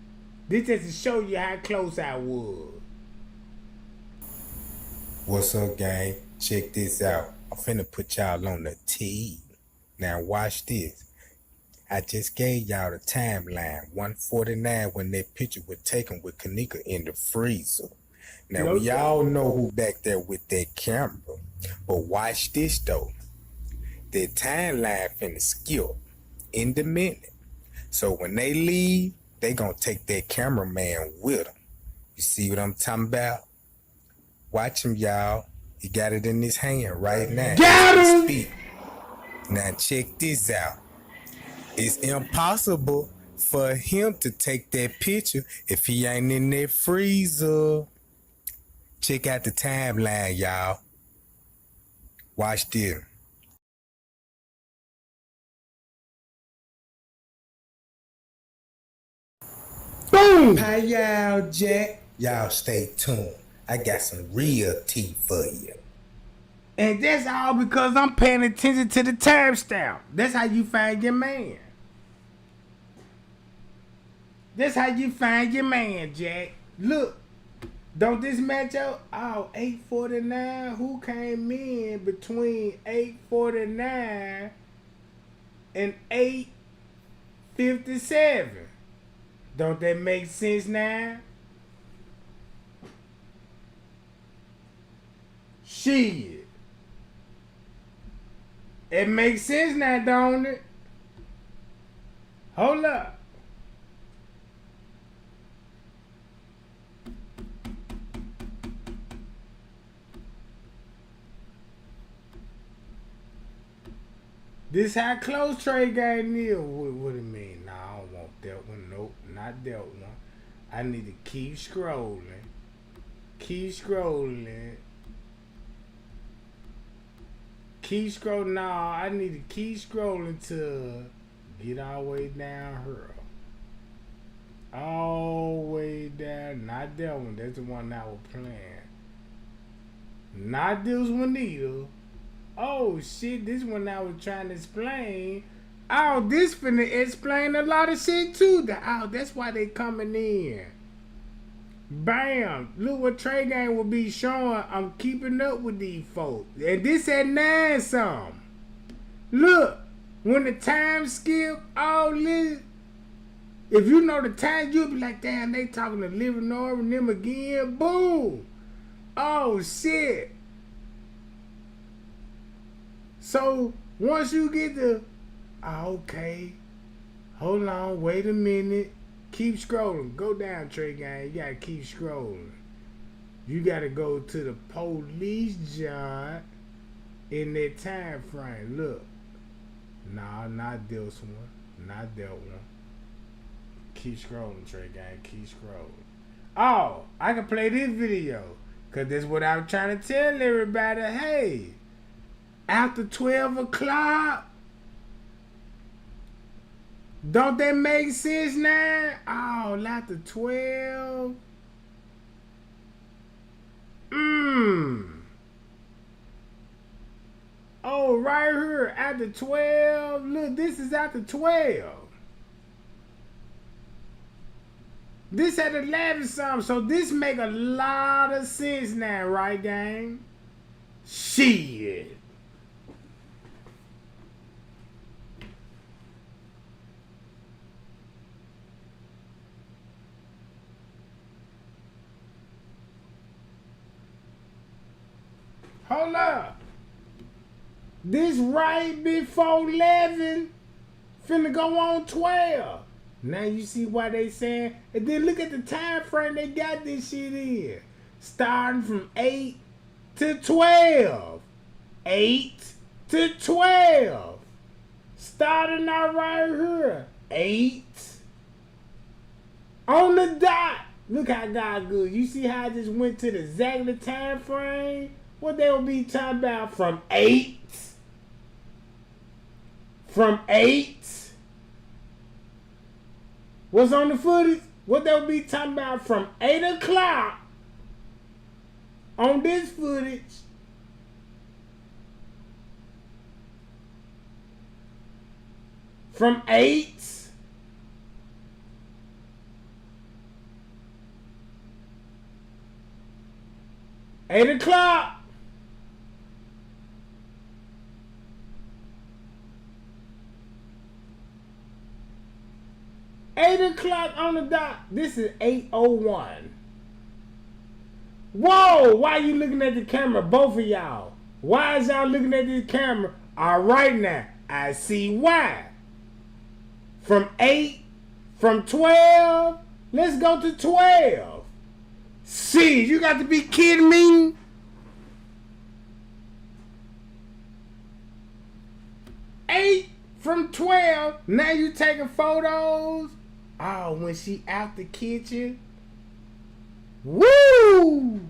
S1: This just to show you how close I was. What's up, gang? Check this out. I'm finna put y'all on the T. Now watch this. I just gave y'all the timeline. 1:49 when that picture was taken with Kenneka in the freezer. Now we all know who back there with that camera. But watch this though. The timeline finna skip in the minute. So when they leave, they gonna take that cameraman with them. You see what I'm talking about? Watch him, y'all. He got it in his hand right now. Got him! Now check this out. It's impossible for him to take that picture if he ain't in that freezer. Check out the timeline, y'all. Watch this. Boom! Hi, y'all, Jack. Y'all stay tuned. I got some real tea for you. And that's all because I'm paying attention to the timestamp. That's how you find your man. That's how you find your man, Jack. Look, don't this match up? Oh, 8:49. Who came in between 8:49 and 8:57? Don't that make sense now? Shit. It makes sense now, don't it? Hold up. This how close Tregang is. What it mean? Nah, I don't want that one. Nope, not that one. I need to keep scrolling. Keep scrolling. Keep scrolling. Nah, I need to keep scrolling to get all the way down here. All the way down. Not that one. That's the one I was playing. Not this one either. Oh shit, this one I was trying to explain. Oh, this finna explain a lot of shit too. Oh, that's why they coming in. Bam. Look what Tregang will be showing. I'm keeping up with these folks. And this at 9 some. Look, when the time skip, all this. If you know the time, you'll be like, damn, they talking to Living Over and them again. Boom. Oh shit. So once you get the, okay, hold on, wait a minute, keep scrolling, go down, Tregang, you gotta keep scrolling. You gotta go to the police job in that time frame. Look, nah, not this one, not that one. Keep scrolling, Tregang, keep scrolling. Oh, I can play this video, cause that's what I'm trying to tell everybody. Hey. After 12 o'clock, don't that make sense now? Oh, after 12. Oh, right here, after 12. Look, this is after 12. This at 11 something, so this make a lot of sense now, right, gang? Shit. Hold up. This right before 11 finna go on 12. Now you see why they saying, and then look at the time frame they got this shit in. Starting from 8 to 12. 8 to 12. Starting out right here. 8. On the dot. Look how God good. You see how I just went to the exact time frame? What they will be talking about from 8? From 8? What's on the footage? What they'll be talking about from 8 o'clock on this footage. From 8. Eight o'clock. On the dot. This is 8:01. Whoa! Why are you looking at the camera? Both of y'all. Why is y'all looking at this camera? All right now. I see why. From 8, from 12, let's go to 12. See, you got to be kidding me. Eight from 12. Now you taking photos. Oh, when she out the kitchen. Woo!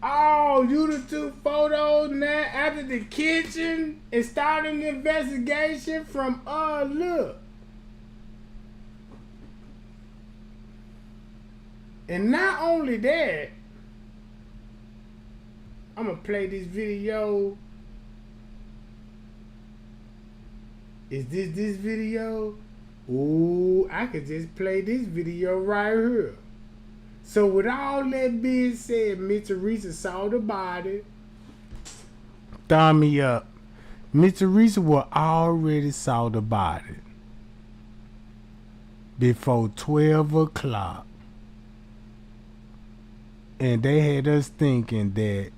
S1: Oh, you done took photos now after the kitchen and started an investigation from look. And not only that, I'm gonna play this video. Is this video? Ooh, I could just play this video right here. So with all that being said, Miss Teresa saw the body. Thumb me up. Miss Teresa already saw the body before 12 o'clock. And they had us thinking that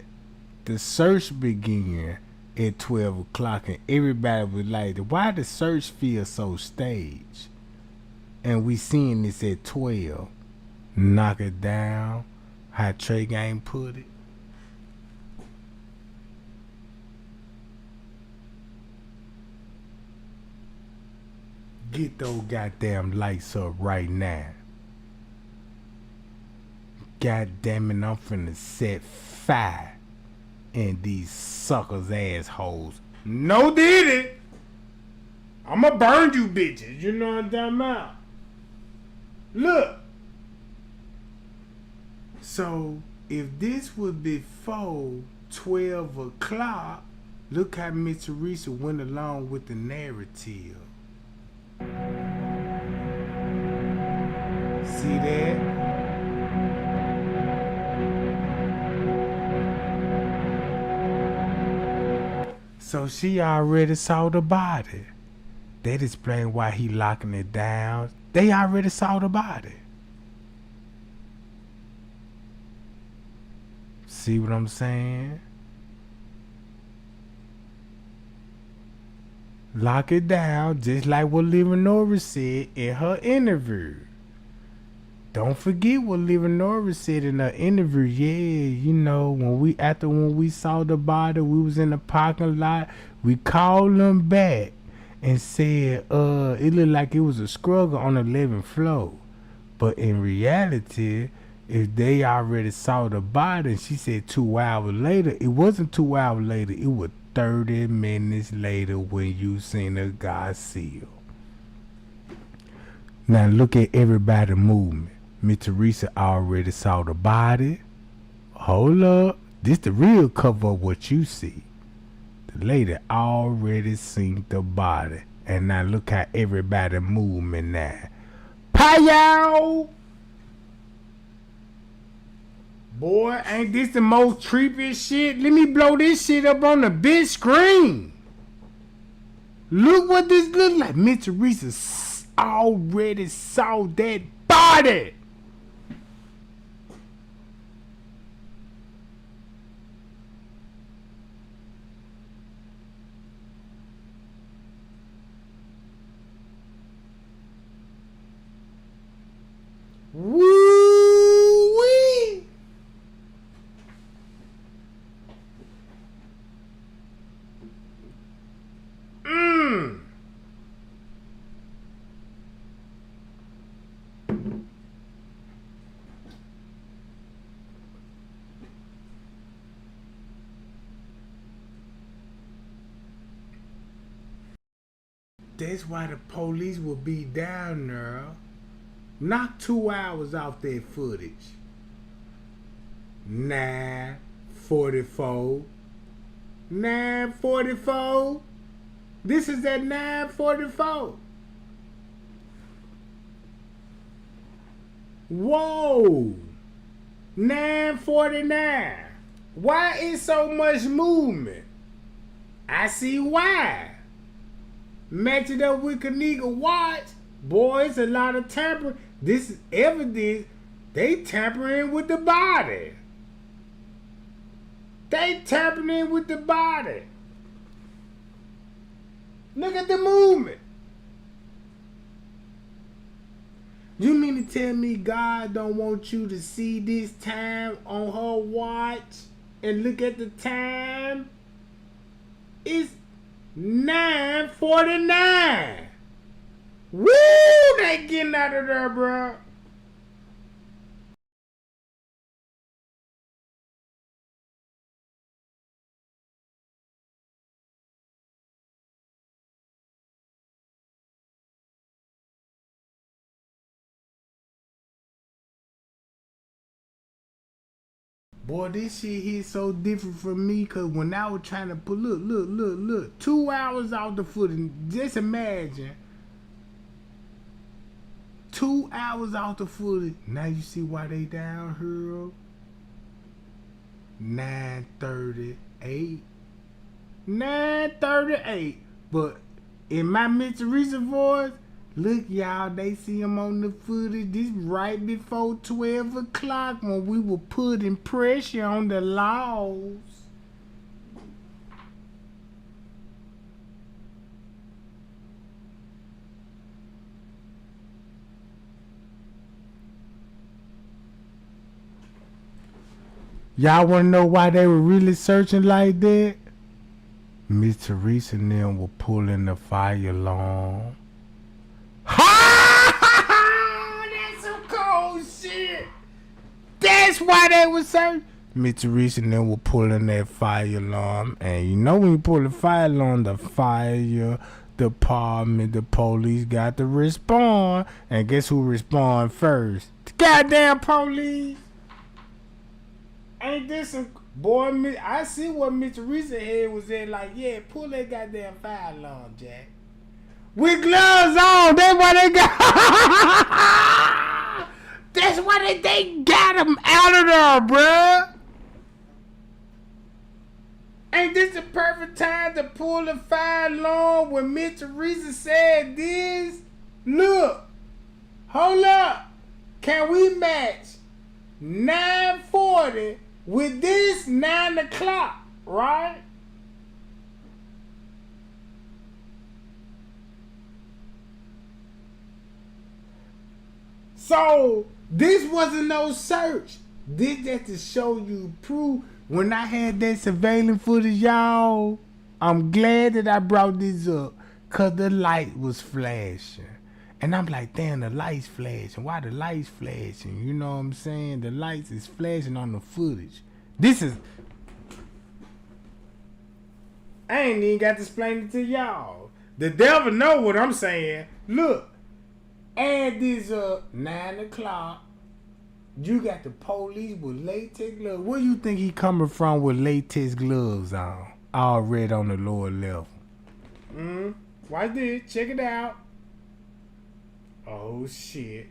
S1: the search began at 12 o'clock, and everybody was like, why the search feel so staged? And we seeing this at 12. Knock it down, how Tregang put it. Get those goddamn lights up right now. God damn it, I'm finna set fire in these suckers assholes. No did it. I'ma burn you bitches. You know what I'm talking about? Look. So if this was before 12 o'clock, look how Miss Teresa went along with the narrative. See that? So she already saw the body. That explains why he locking it down. They already saw the body. See what I'm saying? Lock it down, just like what Leonora said in her interview. Don't forget what Leonora said in her interview. Yeah, you know, when we saw the body, we was in the parking lot. We called them back and said, it looked like it was a struggle on the 11th floor. But in reality, if they already saw the body, and she said 2 hours later, it wasn't 2 hours later, it was 30 minutes later when you seen the guy seal. Now look at everybody movement. Miss Teresa already saw the body. Hold up. This the real cover of what you see. The lady already seen the body. And now look how everybody moving now. Pow! Boy, ain't this the most creepy shit? Let me blow this shit up on the big screen. Look what this look like. Miss Teresa already saw that body. Woo-wee. That's why the police will be down there. Knock 2 hours off that footage. 9:44. 9:44. This is at 9:44. Whoa. 9:49. Why is so much movement? I see why. Match it up with Kenneka watch. Boy, it's a lot of tampering. This is evidence they tampering with the body. They tampering with the body. Look at the movement. You mean to tell me God don't want you to see this time on her watch and look at the time? It's 9:49. Woo! They getting out of there, bro. Boy, this shit hit so different from me, cause when I was trying to put, look, 2 hours off the footage. Just imagine, 2 hours off the footage. Now you see why they down here. 9:38. 9:38. But in my Miss Teresa voice, look, y'all, they see him on the footage. This right before 12 o'clock when we were putting pressure on the laws. Y'all want to know why they were really searching like that? Miss Teresa and them were pulling the fire alarm. Ha! That's some cold shit. That's why they were searching. Miss Teresa and them were pulling that fire alarm. And you know when you pull the fire alarm, the fire department, the police got to respond. And guess who respond first? The goddamn police. Ain't this some boy? I see what Miss Teresa head was at. Like, yeah, pull that goddamn fire alarm, Jack. With gloves on. That's why they got. That's why they got him out of there, bruh. Ain't this the perfect time to pull the fire alarm when Miss Teresa said this? Look, hold up. Can we match 9:40 with this 9 o'clock, right? So this wasn't no search. This just to show you proof. When I had that surveillance footage, y'all, I'm glad that I brought this up, cause the light was flashing. And I'm like, damn, the light's flashing. Why the light's flashing? You know what I'm saying? The lights is flashing on the footage. This is... I ain't even got to explain it to y'all. The devil know what I'm saying. Look. Add this up, 9 o'clock. You got the police with latex gloves. Where you think he coming from with latex gloves on? All red on the lower level. Watch this. Check it out. Oh, shit.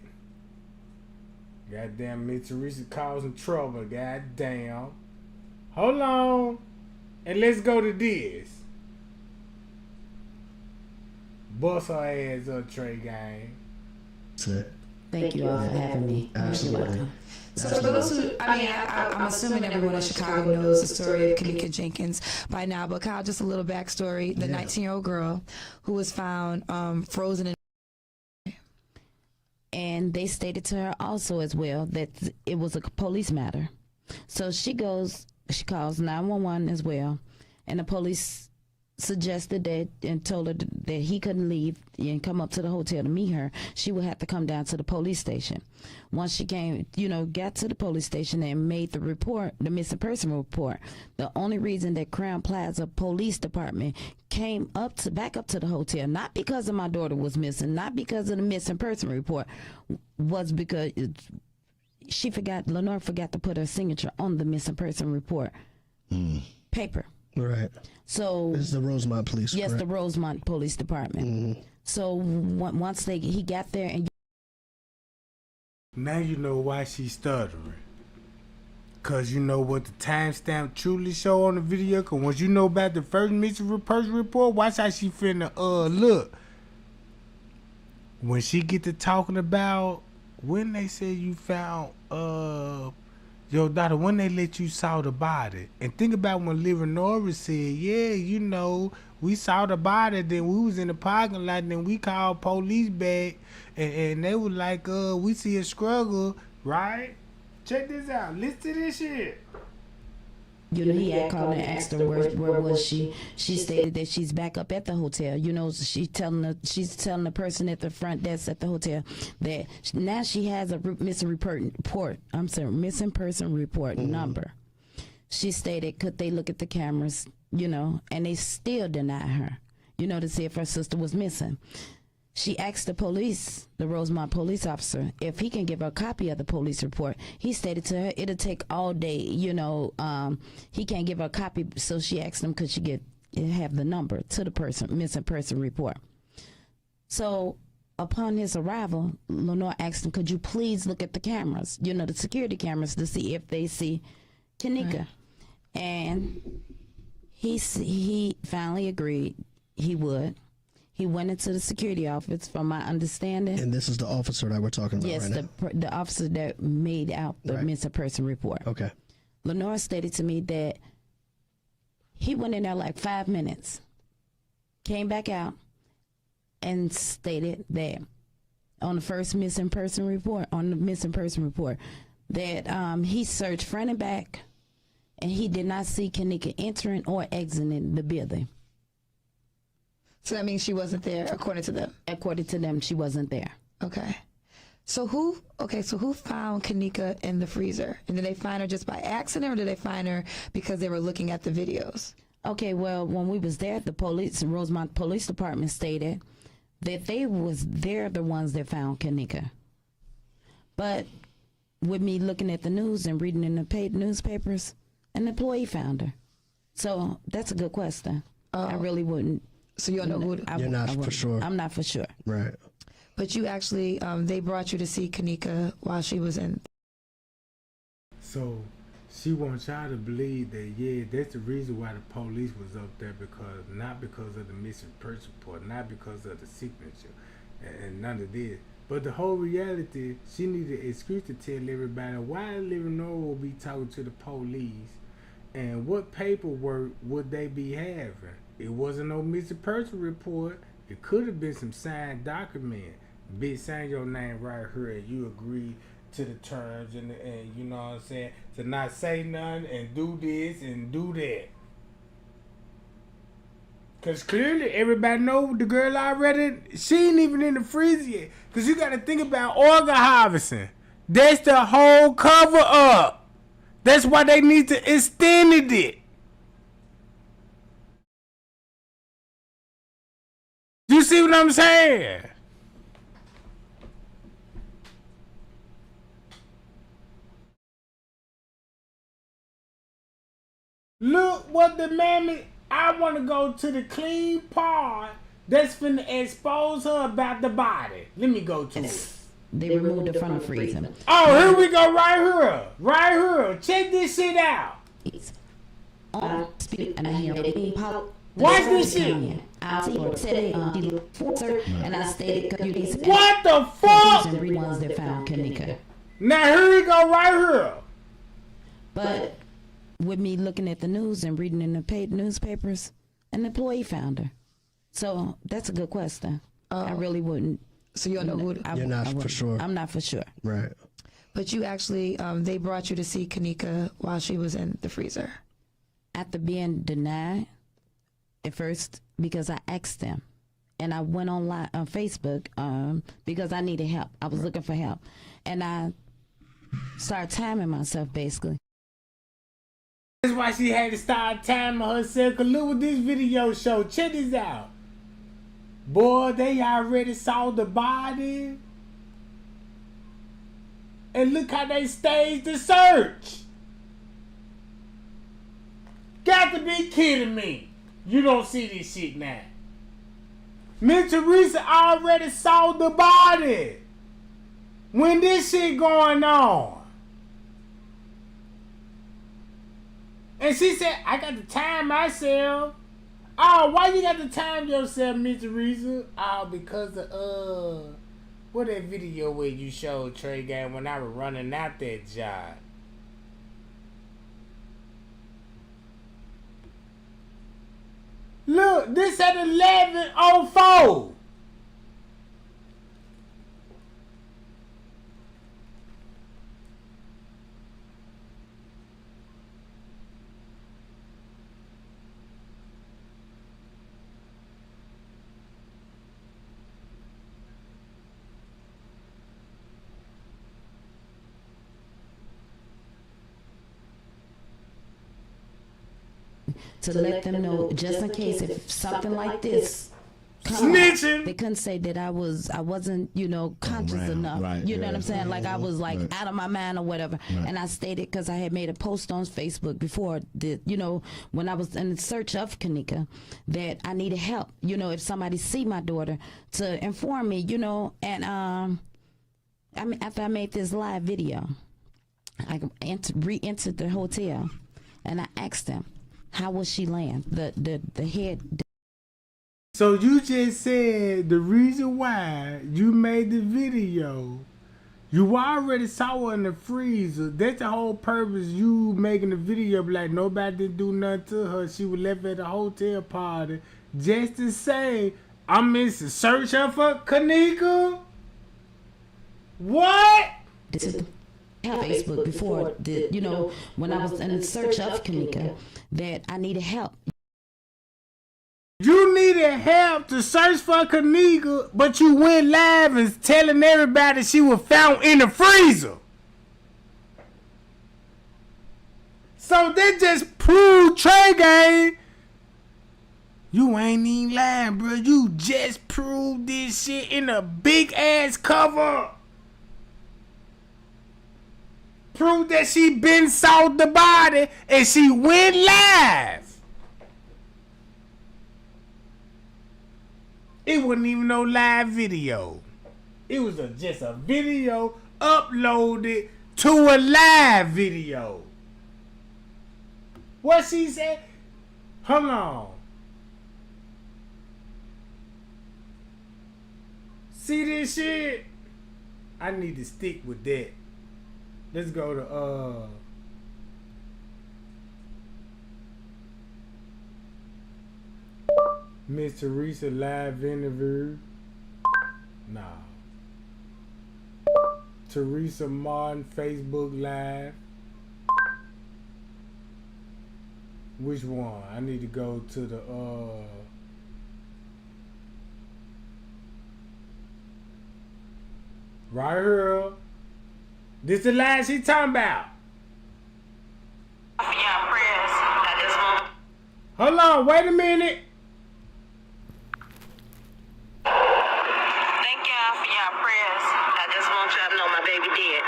S1: Goddamn, Miss Teresa causing trouble. Goddamn. Hold on. And let's go to this. Bust her ass up, Tregang.
S9: Thank you all for having me.
S7: Absolutely.
S9: So for those who, I'm assuming everyone in Chicago knows the story of Kenneka Jenkins by now, but Kyle, just a little backstory. The 19-year-old girl who was found frozen in, and they stated to her also as well that it was a police matter. So she calls 911 as well, and the police suggested that and told her that he couldn't leave and come up to the hotel to meet her. She would have to come down to the police station. Once she came, got to the police station and made the report, the missing person report, the only reason that Crown Plaza Police Department came back up to the hotel, not because of my daughter was missing, not because of the missing person report, was because Lenore forgot to put her signature on the missing person report paper.
S7: Right.
S9: So
S7: this is the Rosemont Police.
S9: Yes,
S7: correct?
S9: the Rosemont Police Department. Mm-hmm. So once he got there, and
S1: now you know why she's stuttering. Cause you know what the timestamp truly show on the video. Cause once you know about the first missing person report, watch how she finna look. When she get to talking about when they said you found your daughter, when they let you saw the body. And think about when Lenore said, yeah, we saw the body, then we was in the parking lot, and then we called police back, and they were like, we see a struggle, right? Check this out. Listen to this shit.
S9: He had called and asked her where was she. She stated that she's back up at the hotel. She's telling the person at the front desk at the hotel that now she has a missing person report number. She stated, could they look at the cameras, and they still deny her, to see if her sister was missing. she asked the police, the Rosemont police officer, if he can give her a copy of the police report. He stated to her it'll take all day. You know, he can't give her a copy, so she asked him could she have the number to the missing person report. So upon his arrival, Lenore asked him, could you please look at the cameras, you know, the security cameras, to see if they see Kenneka. Right. And he finally agreed he would. He went into the security office, from my understanding.
S7: And this is the officer that we're talking about right now?
S9: Yes, the officer that made out the missing person report.
S7: Okay.
S9: Lenore stated to me that he went in there like 5 minutes, came back out, and stated that on the first missing person report, that he searched front and back, and he did not see Kenneka entering or exiting the building.
S10: So that means she wasn't there, according to them?
S9: According to them, she wasn't there.
S10: Okay. So who found Kenneka in the freezer? And did they find her just by accident, or did they find her because they were looking at the videos?
S9: Okay, well, when we was there, the Rosemont Police Department stated that they're the ones that found Kenneka. But with me looking at the news and reading in the paid newspapers, an employee found her. So that's a good question. I really wouldn't.
S10: So you don't know who?
S7: You're not for sure.
S9: I'm not for sure.
S7: Right.
S10: But you actually, they brought you to see Kenneka while she was in.
S1: So she wants y'all to believe that, yeah, that's the reason why the police was up there, because not because of the missing person report, not because of the signature, and none of this. But the whole reality, she needed an excuse to tell everybody why Lenore will be talking to the police and what paperwork would they be having. It wasn't no missing person report. It could have been some signed document. Bitch, sign your name right here and you agree to the terms and you know what I'm saying, to not say nothing and do this and do that. Cause clearly everybody know the girl already, she ain't even in the freezer yet. Cause you gotta think about organ harvesting. That's the whole cover up. That's why they need to extend it. You see what I'm saying? Look what the mammy, I want to go to the clean part that's finna expose her about the body. Let me go to it.
S9: They removed her from the freezer.
S1: Oh, here we go, right here. Right here. Check this shit out.
S9: And I hear
S1: watch this shit.
S9: And I stated,
S1: what the fuck?
S9: Ones that found Kenneka.
S1: Now here we go, right here.
S9: But with me looking at the news and reading in the paid newspapers, an employee found her. So that's a good question. I really wouldn't.
S10: So you don't know who?
S7: You're not for sure.
S9: I'm not for sure.
S7: Right.
S10: But you actually, they brought you to see Kenneka while she was in the freezer.
S9: After being denied at first, because I asked them, and I went online on Facebook because I needed help. I was looking for help, and I started timing myself basically.
S1: That's why she had to start timing herself. Cause look what this video show. Check this out. Boy, they already saw the body. And look how they staged the search. Got to be kidding me. You don't see this shit now. Miss Teresa already saw the body when this shit going on. And she said, I got to time myself. Oh, why you got to time yourself, Miss Teresa? Oh, because of, what that video where you showed Tregang when I was running out that job. Look, this at 11:04.
S9: To let them know, just in case if something like this
S1: Snitching.
S9: They couldn't say that I wasn't, conscious enough. You know what I'm saying? Like I was like out of my mind or whatever. And I stated, because I had made a post on Facebook before that, when I was in search of Kenneka, that I needed help. If somebody see my daughter, to inform me. And after I made this live video, I re-entered the hotel, and I asked them, how was she laying? The head.
S1: So you just said the reason why you made the video, you already saw her in the freezer. That's the whole purpose you making the video. Like nobody didn't do nothing to her. She was left at the hotel party just to say, I'm in search of her Kenneka. What?
S9: This is Facebook before that, when I was in search of Kenneka, that I needed help.
S1: You needed help to search for Kenneka, but you went live and telling everybody she was found in the freezer. So that just proved Tregang. You ain't even lying, bro. You just proved this shit in a big ass cover. Proved that she been saw the body and she went live. It wasn't even no live video. It was just a video uploaded to a live video. What she said? Hold on. See this shit? I need to stick with that. Let's go to Miss Teresa live interview. Nah. Teresa Martin Facebook live. Which one? I need to go to the right here. This the last she talking about. Hold on, wait a minute.
S11: Thank y'all for y'all prayers. I just want y'all to know my baby dead.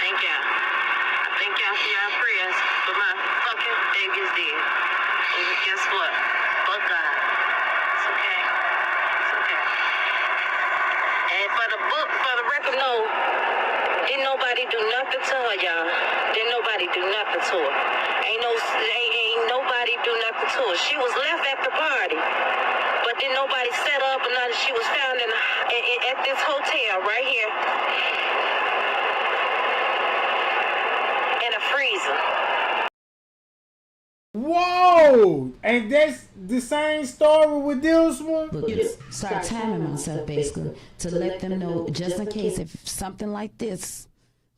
S11: Thank y'all. I thank y'all for y'all prayers, but my fucking baby is dead. And guess what? Fuck God. It's okay. It's okay. And for the record, no. Didn't nobody do nothing to her, y'all. Didn't nobody do nothing to her. Ain't nobody do nothing to her. She was left at the party. But didn't nobody set up or nothing. She was found at this hotel right here. In a freezer.
S1: Whoa! And that's the same story with this one?
S9: Start timing myself basically to let them know, just in case if something like this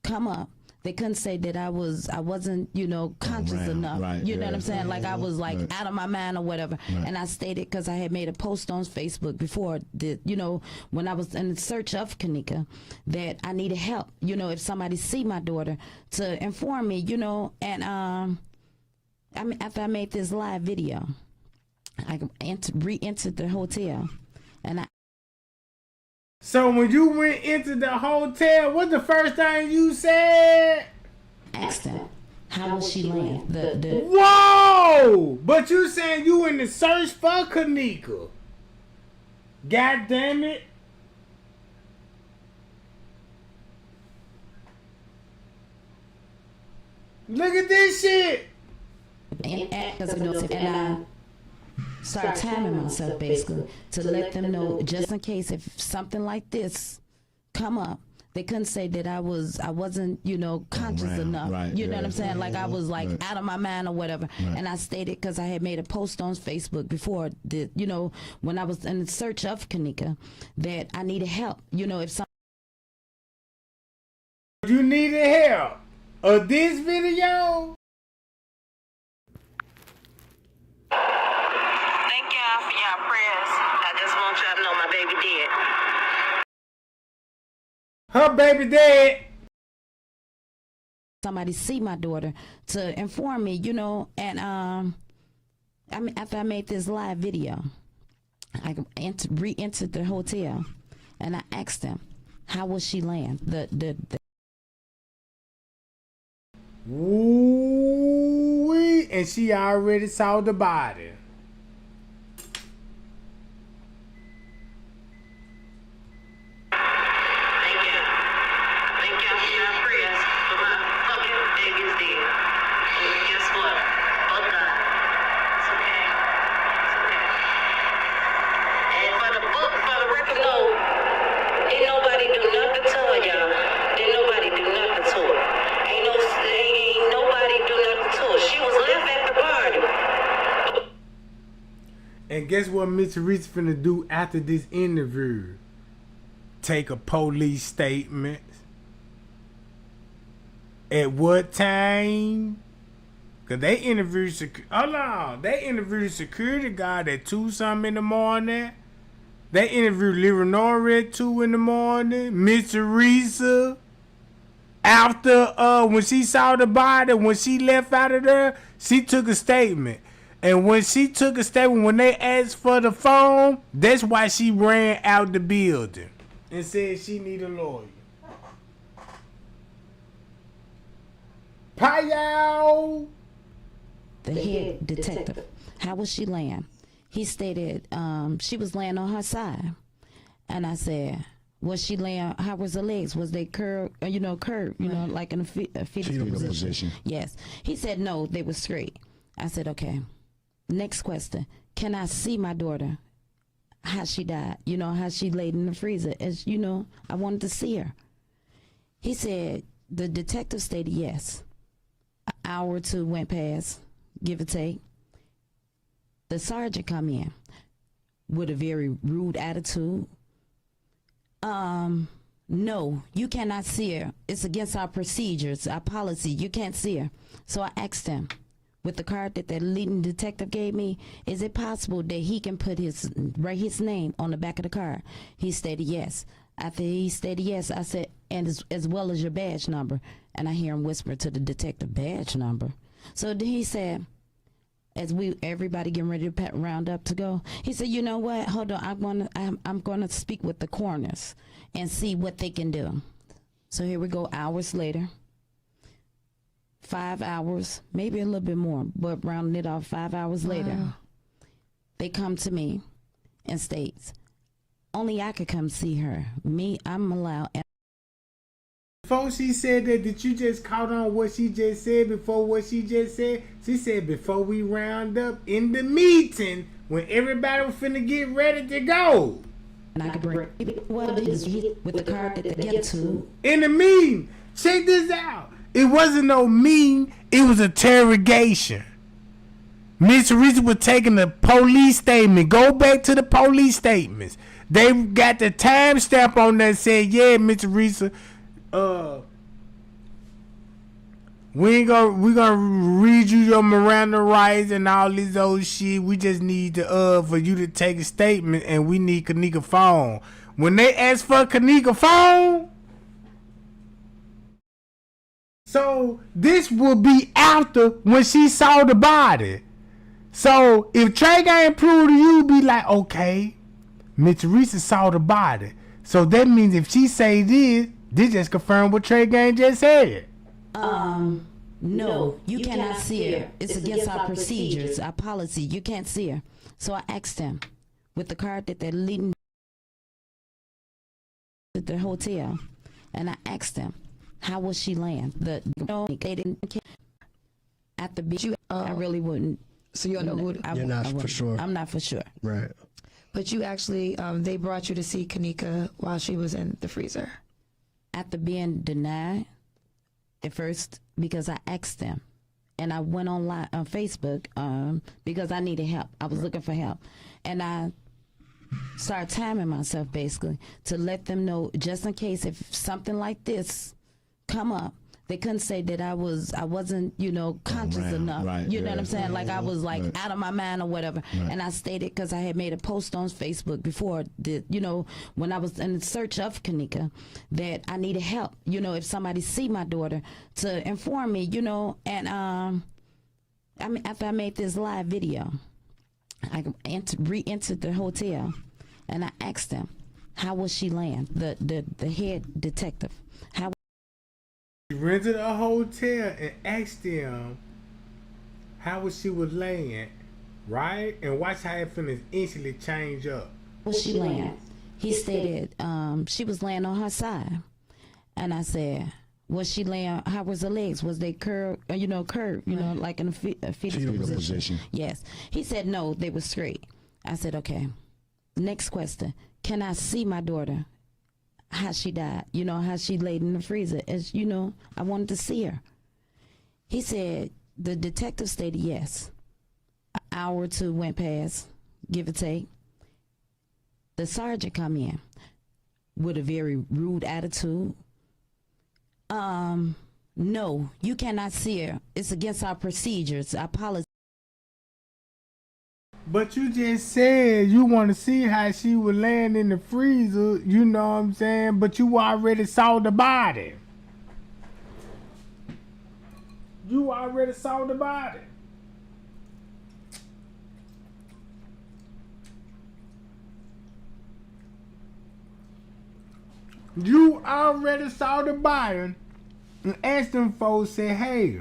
S9: come up, they couldn't say that I wasn't, conscious enough. You know what I'm saying? Like I was like out of my mind or whatever. And I stated, because I had made a post on Facebook before that, when I was in search of Kenneka, that I needed help. If somebody see my daughter, to inform me, and after I made this live video, I re-entered the hotel, and
S1: So when you went into the hotel, what's the first thing you said?
S9: Asked them, how was she laying?
S1: Whoa! But you saying you in the search for Kenneka. God damn it. Look at this shit.
S9: And I start timing myself basically to let them know, just in case if something like this come up, they couldn't say that I wasn't, conscious enough. You know what I'm saying? Like I was like out of my mind or whatever. And I stated, because I had made a post on Facebook before that, when I was in search of Kenneka, that I needed help. If some
S1: you needed help. This video.
S11: Thank y'all for y'all prayers. I just want y'all to know my baby dead.
S1: Her baby dead.
S9: Somebody see my daughter, to inform me, and after I made this live video, I re-entered the hotel, and I asked them, how was she laying?
S1: Ooh, and she already saw the body.
S11: Thank you. Thank y'all for your prayers, but my fucking baby is dead. And guess what? Oh God. It's okay. It's okay. And for the record, no, didn't nobody do nothing to her, y'all. Didn't nobody do nothing to her. Ain't nobody do nothing to her. She was left at the party.
S1: And guess what Miss Reese finna do after this interview? Take a police statement. At what time? Cause they interviewed security guard at 2-something in the morning. They interviewed Leonora at 2 in the morning. Miss Teresa, after when she saw the body, when she left out of there, she took a statement. And when she took a statement, when they asked for the phone, that's why she ran out the building and said she need a lawyer. Payao!
S9: The head detective, how was she laying? He stated she was laying on her side. And I said, was she laying, how was her legs? Was they curved, like in a fetal position? Yes. He said, no, they were straight. I said, okay. Next question. Can I see my daughter? How she died? How she laid in the freezer? I wanted to see her. He said, the detective stated yes. An hour or two went past, give or take. The sergeant come in with a very rude attitude. No, you cannot see her. It's against our procedures, our policy. You can't see her. So I asked him, with the card that the leading detective gave me, is it possible that he can write his name on the back of the card? He stated yes. After he stated yes, I said, and as well as your badge number. And I hear him whisper to the detective, badge number. So then he said, as everybody getting ready to round up to go, he said, you know what? Hold on, I'm gonna speak with the coroners and see what they can do. So here we go, hours later. 5 hours, maybe a little bit more, but rounding it off, 5 hours later, they come to me and states, only I could come see her. Me, I'm allowed.
S1: Before she said that, did you just caught on what she just said before what she just said? She said before we round up in the meeting, when everybody was finna get ready to go.
S9: And I could bring with the card that they get to.
S1: In the meeting, check this out. It wasn't no meeting, it was interrogation. Miss Teresa was taking the police statement. Go back to the police statements. They got the timestamp on that said, yeah, Miss Teresa, we gonna read you your Miranda rights and all this old shit. We just need to for you to take a statement, and we need Kenneka phone. When they asked for Kenneka phone, so this will be after when she saw the body. So if Tregang proved to you, be like, okay, Miss Teresa saw the body. So that means if she say this just confirmed what Tregang just said.
S9: No, you cannot see her. It's against our procedures, our policy. You can't see her. So I asked him, with the card that they're leading to the hotel, and I asked him, how was she laying? They didn't at the beach. I really wouldn't.
S10: So you don't know who?
S7: You're not for sure.
S9: I'm not for sure.
S7: Right.
S10: But you actually, they brought you to see Kenneka while she was in the freezer.
S9: After being denied at first, because I asked them, and I went online on Facebook because I needed help. I was looking for help, and I started timing myself basically to let them know, just in case if something like this come up, they couldn't say that I wasn't conscious enough. Right, you know what I'm saying? Like I was like out of my mind or whatever. Right. And I stated, because I had made a post on Facebook before that, when I was in search of Kenneka, that I needed help. If somebody see my daughter, to inform me. And I mean, after I made this live video, I re-entered the hotel, and I asked them, how was she laying? The head detective. How?
S1: She rented a hotel and asked them how was she was laying, right? And watch how it finna instantly change up.
S9: Was she laying? He stated she was laying on her side, and I said, was she laying? How was her legs? Was they curved? Curved. Like in a fetal position. Yes. He said no, they were straight. I said okay. Next question: can I see my daughter? How she died? How she laid in the freezer? As I wanted to see her. He said the detective stated yes. An hour or two went past, give or take. The sergeant come in with a very rude attitude. No, you cannot see her. It's against our procedures. I apologize.
S1: But you just said you want to see how she was laying in the freezer, you know what I'm saying? But you already saw the body. You already saw the body. You already saw the body and asked them folks, said, hey,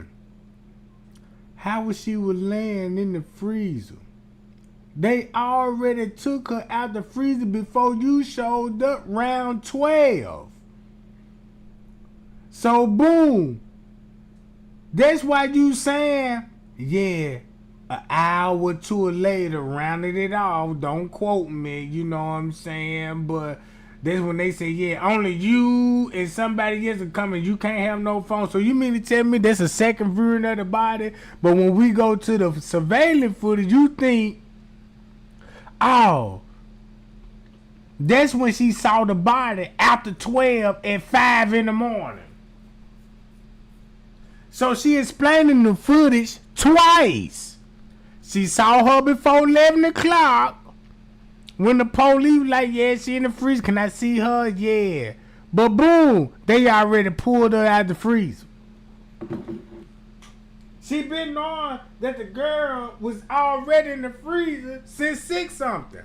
S1: how was she was laying in the freezer? They already took her out the freezer before you showed up, round 12. So boom. That's why you saying, yeah, an hour or two later, rounded it off. Don't quote me, you know what I'm saying? But that's when they say, yeah, only you and somebody else are coming. You can't have no phone. So you mean to tell me that's a second viewing of the body? But when we go to the surveillance footage, you think, oh, that's when she saw the body after 12 at 5 in the morning. So she explaining the footage twice. She saw her before 11 o'clock. When the police was like, yeah, she in the freezer. Can I see her? Yeah. But boom, they already pulled her out the freezer. She been knowing that the girl was already in the freezer since 6 something.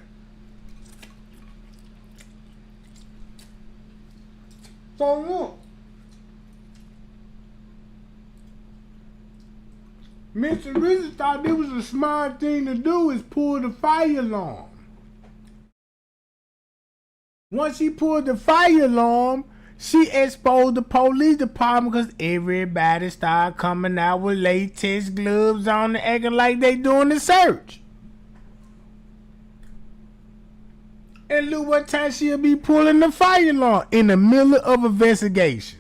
S1: So look. Mr. Rizzo thought it was a smart thing to do is pull the fire alarm. Once she pulled the fire alarm, she exposed the police department because everybody started coming out with latex gloves on and acting like they doing the search. And look what time she'll be pulling the fire alarm in the middle of investigation.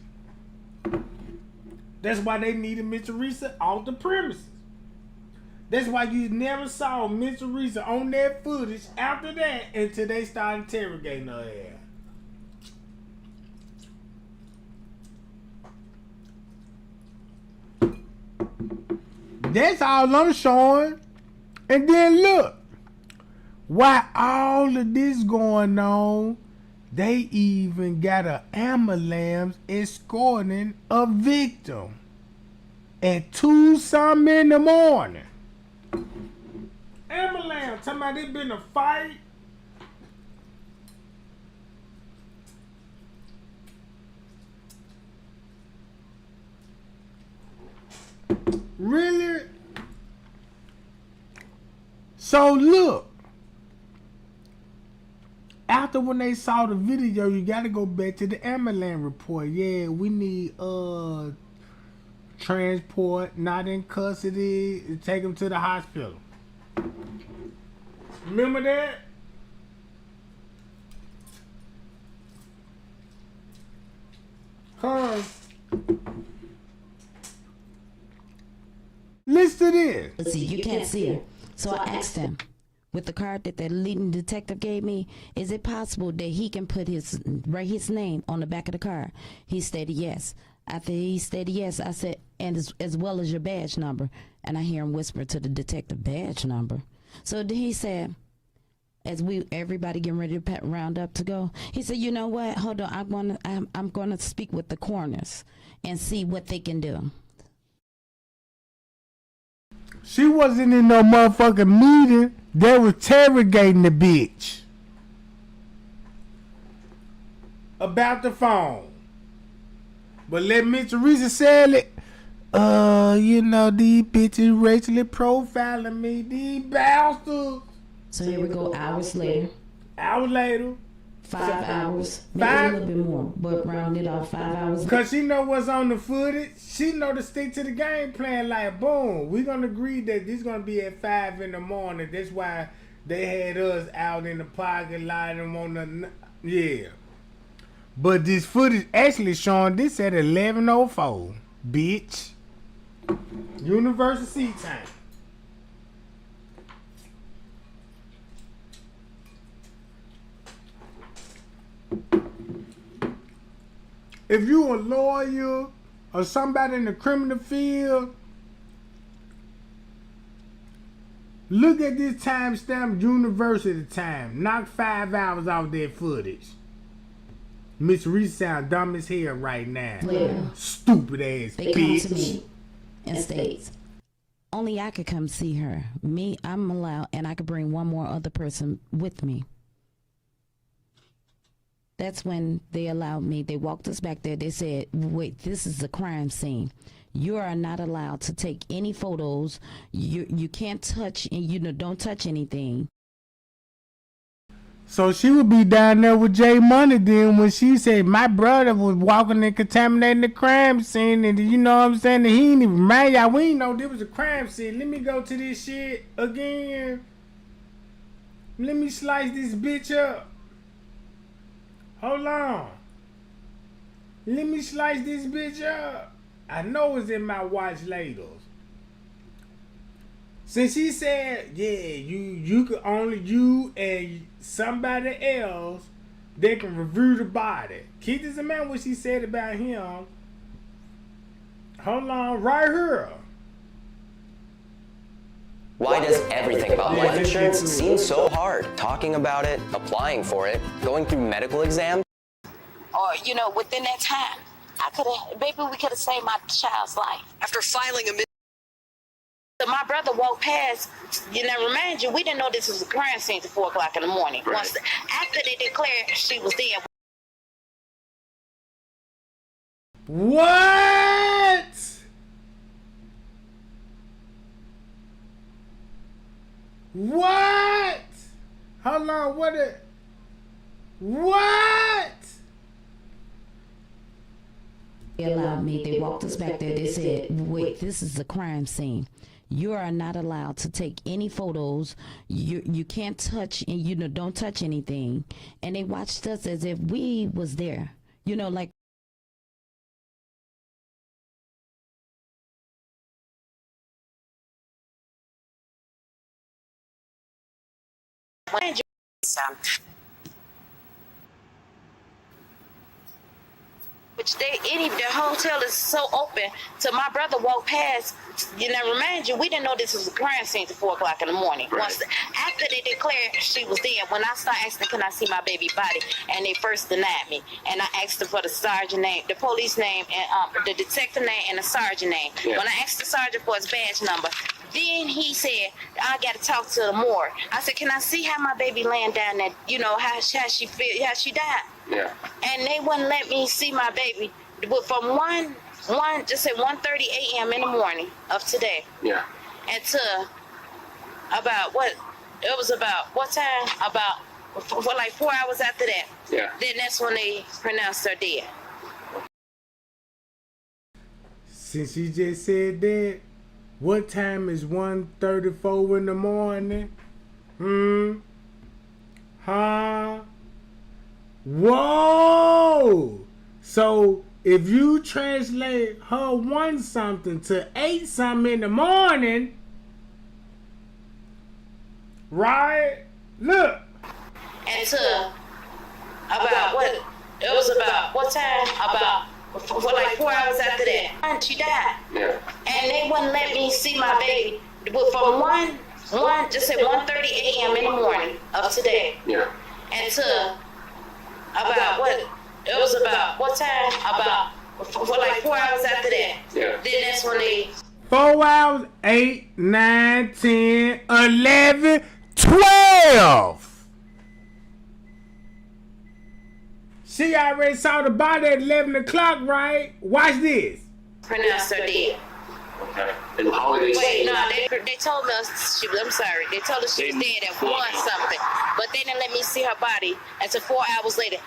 S1: That's why they needed Mr. Risa off the premises. That's why you never saw Mr. Risa on that footage after that until they started interrogating her ass. That's all I'm showing. And then look, while all of this going on, they even got an ambulance escorting a victim at 2 something in the morning. Ambulance talking about it been a fight. Really? So look. After when they saw the video, you gotta go back to the ambulance report. Yeah, we need transport, not in custody, take him to the hospital. Remember that? Listen to this.
S9: See, you can't see her. So I asked him, with the card that the leading detective gave me, is it possible that he can put write his name on the back of the card? He stated yes. After he stated yes, I said, and as well as your badge number. And I hear him whisper to the detective, badge number. So then he said, as everybody getting ready to round up to go, he said, you know what? Hold on, I'm gonna speak with the coroners and see what they can do.
S1: She wasn't in no motherfucking meeting. They was interrogating the bitch about the phone. But let Miss Teresa say it. You know, these bitches racially profiling me. These bastards.
S9: So here we go, hours later.
S1: Hours later.
S9: 5 hours. Maybe a little bit more, but round it off 5 hours.
S1: Because she know what's on the footage. She know to stick to the game plan like, boom, we're going to agree that this going to be at 5 in the morning. That's why they had us out in the parking lot and on the... Yeah. But this footage actually showing this at 11:04, bitch. Universal seat time. If you a lawyer or somebody in the criminal field, look at this timestamp university time. Knock 5 hours off that footage. Miss Reese sound dumb as hell right now.
S9: Yeah.
S1: Stupid ass
S9: they
S1: bitch.
S9: Come to me and states, only I could come see her. Me, I'm allowed, and I could bring one more other person with me. That's when they allowed me. They walked us back there. They said, wait, this is a crime scene. You are not allowed to take any photos. You can't touch, and you know, don't touch anything.
S1: So she would be down there with Jay Money then when she said my brother was walking and contaminating the crime scene, and you know what I'm saying, and he didn't even remind y'all, we didn't know there was a crime scene. Let me go to this shit again. Let me slice this bitch up. Hold on. Let me slice this bitch up. I know it's in my watch laters. Since she said, yeah, you could only, you and somebody else, they can review the body. Keep this in mind what she said about him. Hold on, right here.
S12: Why does everything about life insurance seem so hard? Talking about it, applying for it, going through medical exams?
S13: Or, you know, within that time, maybe we could have saved my child's life.
S12: After filing a
S13: my brother walked past, you know, remind you, we didn't know this was a crime scene at 4 o'clock in the morning. Right. Once after they declared she was dead.
S1: What? What? Hold on, what?
S9: They allowed me. They walked us back there. They said, wait, this is a crime scene. You are not allowed to take any photos. You can't touch, and you know, don't touch anything. And they watched us as if we was there. You know, like.
S13: Which the hotel is so open. So my brother walked past, you know, remind you, we didn't know this was a crime scene at 4 o'clock in the morning. Right. Once after they declared she was dead, when I started asking, can I see my baby body? And they first denied me. And I asked them for the sergeant name, the police name, and the detective name, and the sergeant name. Yeah. When I asked the sergeant for his badge number, then he said, I got to talk to the morgue. I said, can I see how my baby laying down there, you know, how she feel, how she died? Yeah. And they wouldn't let me see my baby. But from 1:30 a.m. in the morning of today. Yeah. Until about what time? About for like 4 hours after that. Yeah. Then that's when they pronounced her dead.
S1: Since she just said that, what time is 1:34 in the morning? Huh? Whoa! So if you translate her 1 something to 8 something in the morning, right? Look.
S13: And to about what time? About for like 4 hours after that, she died. Yeah. And they wouldn't let me see my baby. But from 1:30 a.m. in the morning of today. Yeah. And to about what time? About for like 4 hours after that. Yeah. Then that's when they.
S1: 4 hours, 8, 9, 10, 11, 12. She already saw the body at 11 o'clock, right? Watch this.
S13: Pronounced her dead.
S14: Okay. And how did they
S13: Wait, no, they told us I'm sorry. They told us she was dead at 1 something, but they didn't let me see her body until 4 hours later.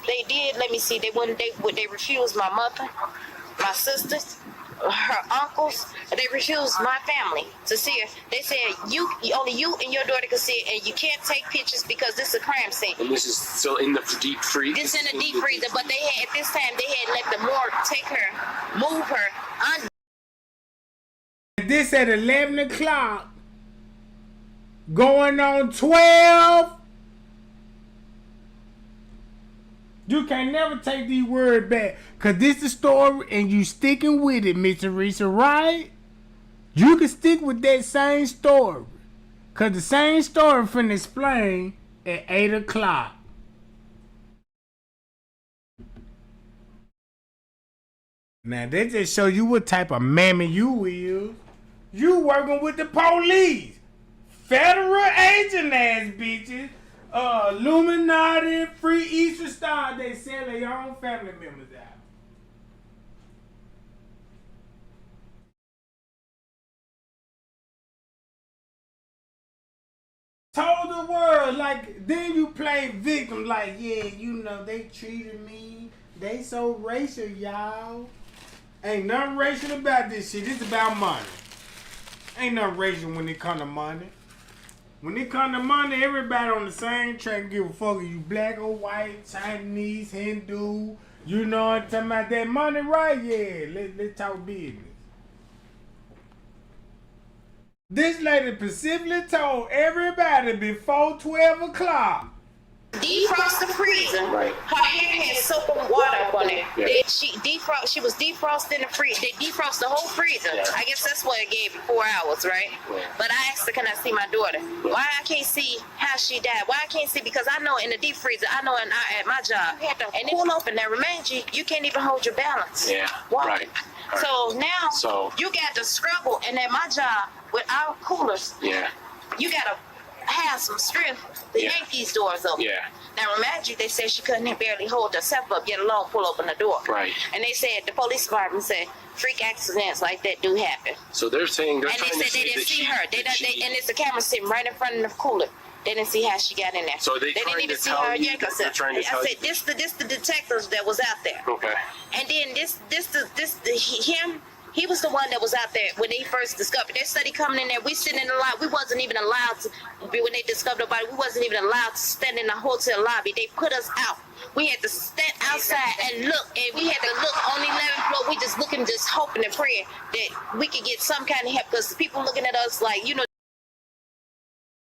S13: They did let me see. They refused my mother, my sisters, her uncles. They refused my family to see her. They said only you and your daughter can see it, and you can't take pictures because this is a crime scene.
S14: And this is still in the deep freezer.
S13: This in the deep freezer, but they had at this time they had let the morgue take her, move her under.
S1: This at 11 o'clock, going on 12. You can never take these words back, because this is the story and you sticking with it, Miss Teresa, right? You can stick with that same story, because the same story finna explain at 8 o'clock. Now, that just show you what type of mammy you is. You working with the police. Federal agent ass bitches. Illuminati, Free Eastern Star, they sell their own family members out. Told the world, like, then you play victim, like, yeah, you know, they treated me. They so racial, y'all. Ain't nothing racial about this shit. It's about money. Ain't nothing racial when it come to money. When it come to money, everybody on the same track. Give a fuck if you black or white, Chinese, Hindu. You know what I'm talking about? That money, right? Yeah, let's talk business. This lady specifically told everybody before 12 o'clock.
S13: Defrost the freezer. Right. Her hair had soap and water up on it. Yeah. She was defrosting the freezer. They defrost the whole freezer. Yeah. I guess that's what it gave me 4 hours, right? Yeah. But I asked her, can I see my daughter? Why I can't see how she died? Why I can't see? Because I know in the deep freezer, I know at my job, and it pull open. That reminds you can't even hold your balance.
S14: Yeah.
S13: Why?
S14: Right.
S13: So now you got to struggle, and at my job with our coolers, you got to have some strength to yank these doors open. Yeah. Now, remind you, they said she couldn't barely hold herself up, yet alone pull open the door.
S14: Right.
S13: And they said, the police department said, freak accidents like that do happen.
S14: So they're saying
S13: and they said they didn't see her. And it's a camera sitting right in front of the cooler. They didn't see how she got in there.
S14: So they
S13: didn't even see her yank herself. I said, this the detectives that was out there.
S14: Okay.
S13: And then him. He was the one that was out there when they first discovered. They study coming in there. We sitting in the line. We wasn't even allowed to, when they discovered the body, we wasn't even allowed to stand in the hotel lobby. They put us out. We had to stand outside and look. And we had to look on the 11th floor. We just looking, just hoping and praying that we could get some kind of help. Because people looking at us like, you know.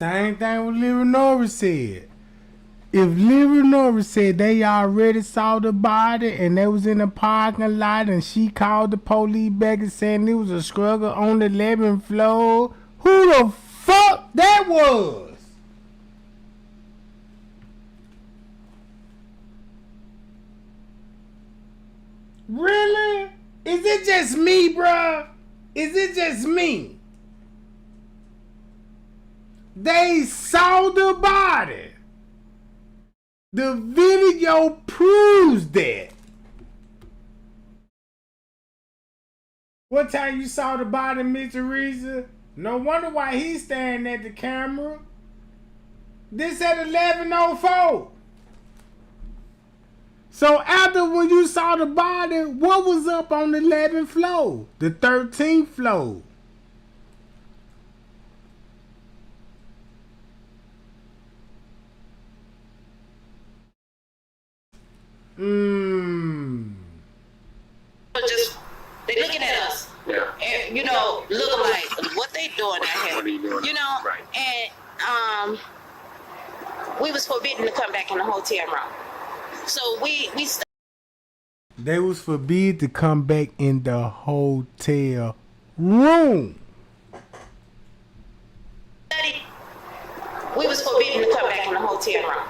S1: Same thing what Lyra Norris said. If Lyra Norris said they already saw the body and they was in the parking lot and she called the police back and saying it was a struggle on the 11th floor, who the fuck that was? Really? Is it just me, bruh? Is it just me? They saw the body. The video proves that. What time you saw the body, Miss Teresa? No wonder why he's staring at the camera. This at 11:04. So after when you saw the body, what was up on the 11th floor? The 13th floor.
S13: Just they looking at us. Yeah. And, you know, looking like what they doing out here.
S14: What are you doing?
S13: You know, right. And we was forbidden to come back in the hotel room. So we
S1: they was forbidden to come back in the hotel room.
S13: We was forbidden to come back in the hotel room.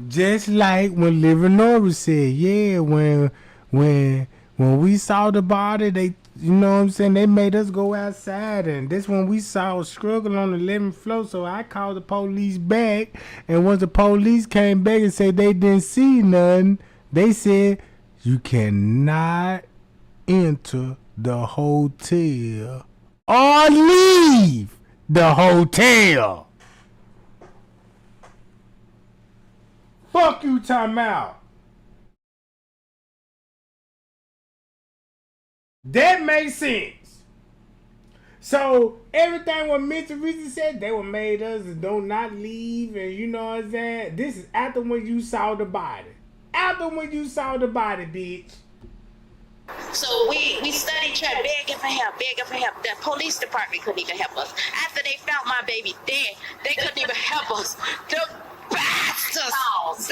S1: Just like when Lyra Norris said, yeah, when we saw the body, you know what I'm saying, they made us go outside, and this one we saw was struggling on the 11th floor, so I called the police back, and once the police came back and said they didn't see nothing, they said, you cannot enter the hotel or leave the hotel. Fuck you, time out. That makes sense. So everything what Mr. Reese said, they were made us do not leave, and you know what I'm saying? This is after when you saw the body. After when you saw the body, bitch.
S13: So we studied, tried begging for help. The police department couldn't even help us. After they found my baby dead, they couldn't even help us. The bastards!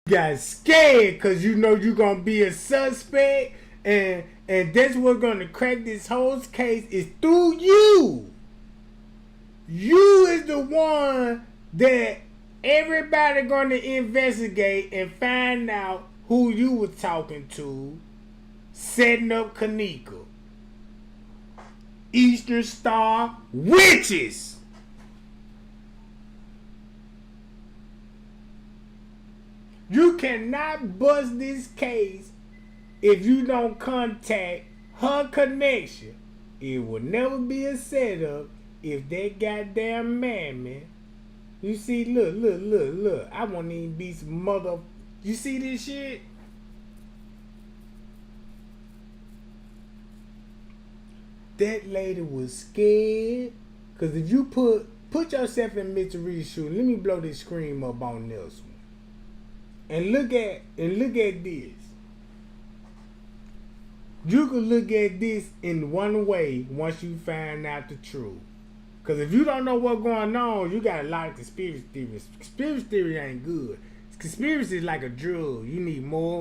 S1: You got scared because you know you're going to be a suspect, and that's what's going to crack this whole case is through you. You is the one that everybody going to investigate and find out who you were talking to, setting up Kenneka. Eastern Star witches. You cannot bust this case if you don't contact her connection. It will never be a setup if that goddamn mammy. You see, look. I won't even be some mother. You see this shit? That lady was scared. Cause if you put yourself in Mr. Reed's shoes, let me blow this screen up on this one. And look at this. You can look at this in one way once you find out the truth. Because if you don't know what's going on, you got a lot of conspiracy theories. Conspiracy theory ain't good. Conspiracy is like a drug. You need more.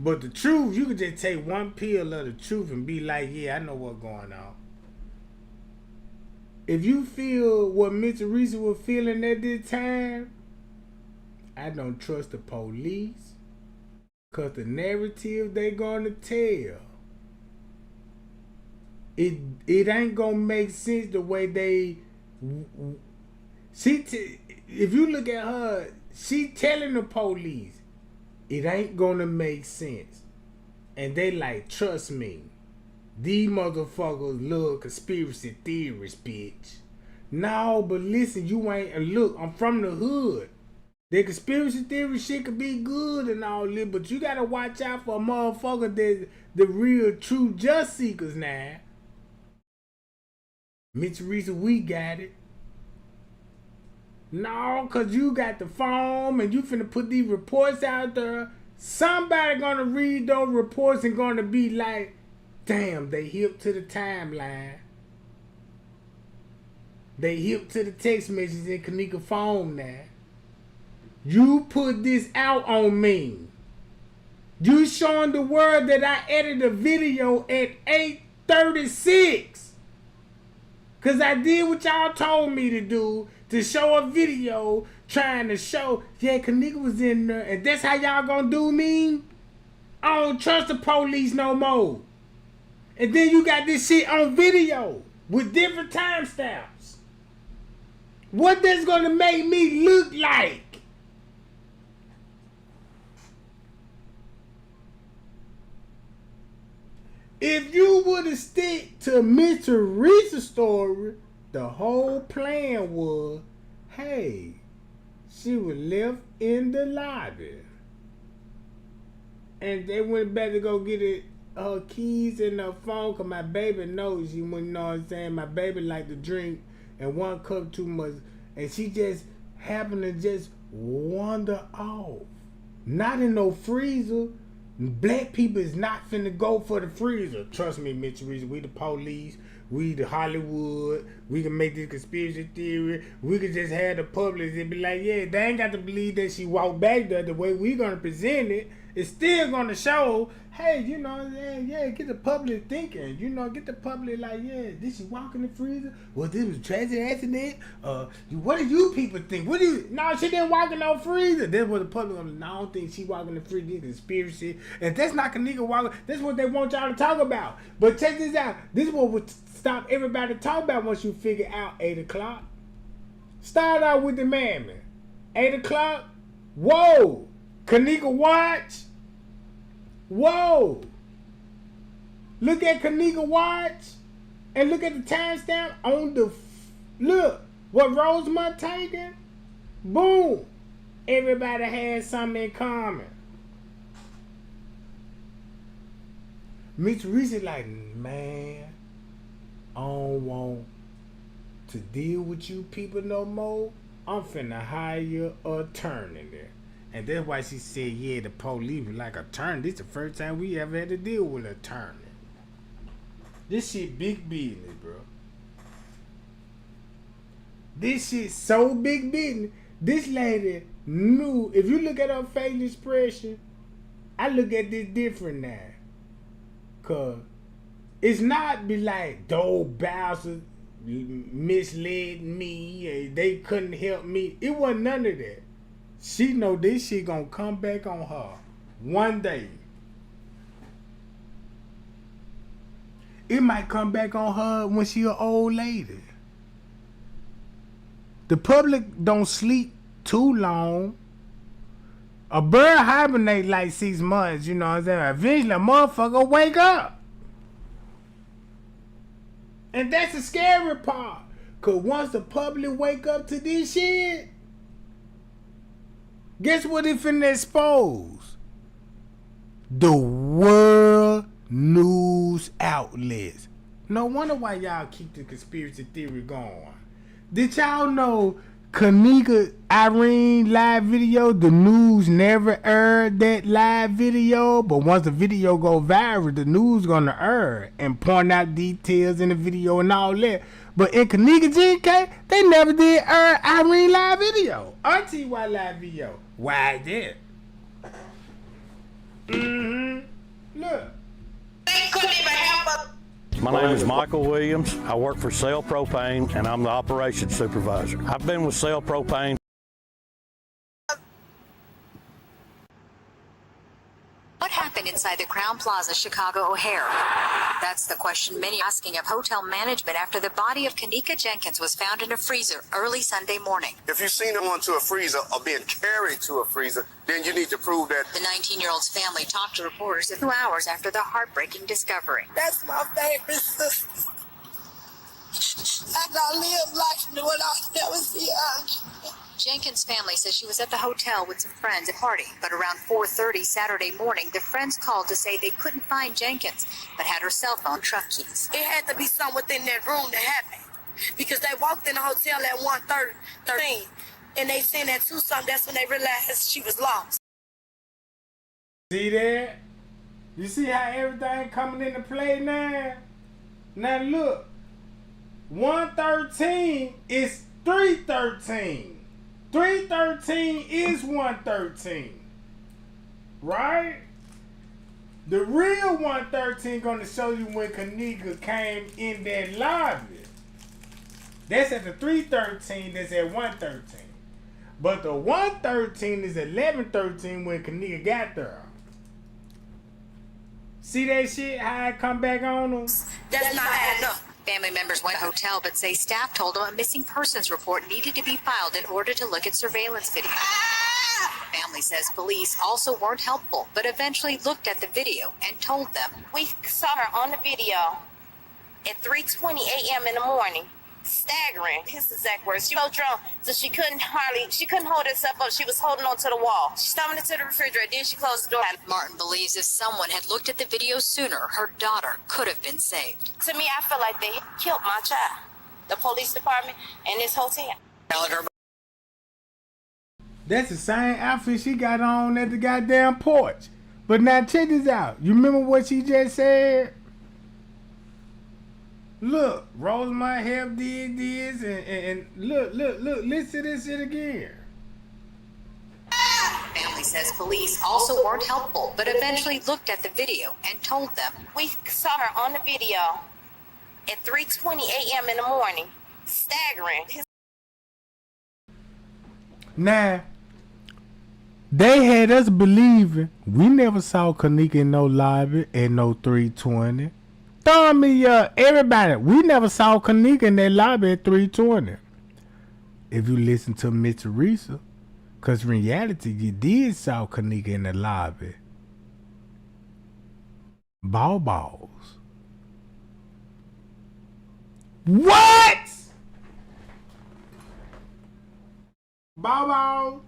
S1: But the truth, you can just take one pill of the truth and be like, yeah, I know what's going on. If you feel what Mr. Reese was feeling at this time, I don't trust the police. Because the narrative they gonna tell, it ain't gonna make sense the way they... If you look at her, she telling the police, it ain't gonna make sense. And they like, trust me, these motherfuckers love conspiracy theories, bitch. No, but listen, you ain't... Look, I'm from the hood. The conspiracy theory shit could be good and all this, but you gotta watch out for a motherfucker that's the real true just seekers now. Mitch Reese, we got it. No, cause you got the phone and you finna put these reports out there. Somebody gonna read those reports and gonna be like, damn, they hip to the timeline. They hip to the text messages in Kenneka phone now. You put this out on me. You showing the world that I edited a video at 8:36. Cause I did what y'all told me to do, to show a video trying to show, yeah, Kenneka was in there, and that's how y'all gonna do me? I don't trust the police no more. And then you got this shit on video with different timestamps. What that's gonna make me look like? If you would have stick to Mr. Reese's story, the whole plan was, hey, she was left in the lobby. And they went back to go get her keys and her phone, because my baby knows, you know what I'm saying? My baby like to drink and one cup too much. And she just happened to just wander off. Not in no freezer. Black people is not finna go for the freezer. Trust me, Mitch Reese, we the police. We the Hollywood. We can make this conspiracy theory. We could just have the public and be like, yeah, they ain't got to believe that she walked back there. The way we gonna present it, it's still gonna show, hey, you know, yeah, get the public thinking. You know, get the public like, yeah, did she walk in the freezer? Well, this was a tragic accident. What do you people think? What do you? No, she didn't walk in no freezer. That's what the public gonna. No, I don't think she walked in the freezer. This conspiracy. And that's not Kenneka walking. That's what they want y'all to talk about. But check this out. This is what would stop everybody talking about once you figure out 8 o'clock. Start out with the man. 8 o'clock. Whoa. Kenneka watch. Whoa. Look at Kenneka watch. And look at the timestamp on the... Look. What Rosemont taking? Boom. Everybody has something in common. Mitch Reese is like, man, I don't want to deal with you people no more. I'm finna hire a attorney there. And that's why she said, yeah, the police was like attorney. This is the first time we ever had to deal with an attorney. This shit big business, bro. This shit so big business. This lady knew. If you look at her facial expression, I look at this different now. Cause it's not be like those bastards misled me. They couldn't help me. It wasn't none of that. She know this shit gonna come back on her one day. It might come back on her when she an old lady. The public don't sleep too long. A bird hibernate like 6 months, you know what I'm saying? Eventually a motherfucker wake up. And that's the scary part. Cause once the public wake up to this shit, guess what it finna expose? The world news outlets. No wonder why y'all keep the conspiracy theory going. Did y'all know Kenneka Irene live video, the news never aired that live video, but once the video go viral, the news gonna air and point out details in the video and all that. But in Kenneka Jenkins, they never did air Irene live video. Auntie why live video. Why that? Look.
S13: They couldn't even help us.
S15: My name is Michael Williams. I work for Cell Propane, and I'm the operations supervisor. I've been with Cell Propane.
S16: What happened inside the Crown Plaza Chicago O'Hare? That's the question many are asking of hotel management after the body of Kenneka Jenkins was found in a freezer early Sunday morning.
S17: If you've seen her to a freezer or being carried to a freezer, then you need to prove that.
S16: The 19-year-old's family talked to reporters 2 hours after the heartbreaking discovery.
S4: That's my favorite sister. And I live like doing I'll never see her.
S16: Jenkins' family says she was at the hotel with some friends at a party, but around 4:30 Saturday morning, the friends called to say they couldn't find Jenkins, but had her cell phone truck keys.
S4: It had to be something within that room that happened, because they walked in the hotel at 1:13, and they seen at 2-something. That's when they realized she was lost.
S1: See that? You see how everything coming into play now? Now look, 113 is 313. 313 is 113. Right? The real 113 gonna show you when Kenneka came in that lobby. That's at the 313, that's at 113. But the 113 is 1113 when Kenneka got there. See that shit, how it come back on them?
S4: That's not adding up.
S16: Family members went to the hotel, but say staff told them a missing persons report needed to be filed in order to look at surveillance video. Family says police also weren't helpful, but eventually looked at the video and told them.
S13: We saw her on the video at 3:20 a.m. in the morning, staggering. His exact words. She was so drunk, so she couldn't hold herself up. She was holding on to the wall. She stumbled into the refrigerator, then she closed the door.
S16: Martin believes if someone had looked at the video sooner, her daughter could have been saved.
S13: To me, I feel like they killed my child. The police department and this hotel.
S1: That's the same outfit she got on at the goddamn porch. But now check this out. You remember what she just said? Look, Rosemont Health did this, and look, listen to this shit again.
S16: Family says police also weren't helpful, but eventually looked at the video and told them.
S13: We saw her on the video at 3:20 a.m. in the morning, staggering.
S1: Now, they had us believing we never saw Kenneka in no lobby at no 3:20. Throw me everybody. We never saw Kenneka in that lobby at 3:20. If you listen to Miss Teresa, because in reality, you did saw Kenneka in the lobby. Balls. What? Balls.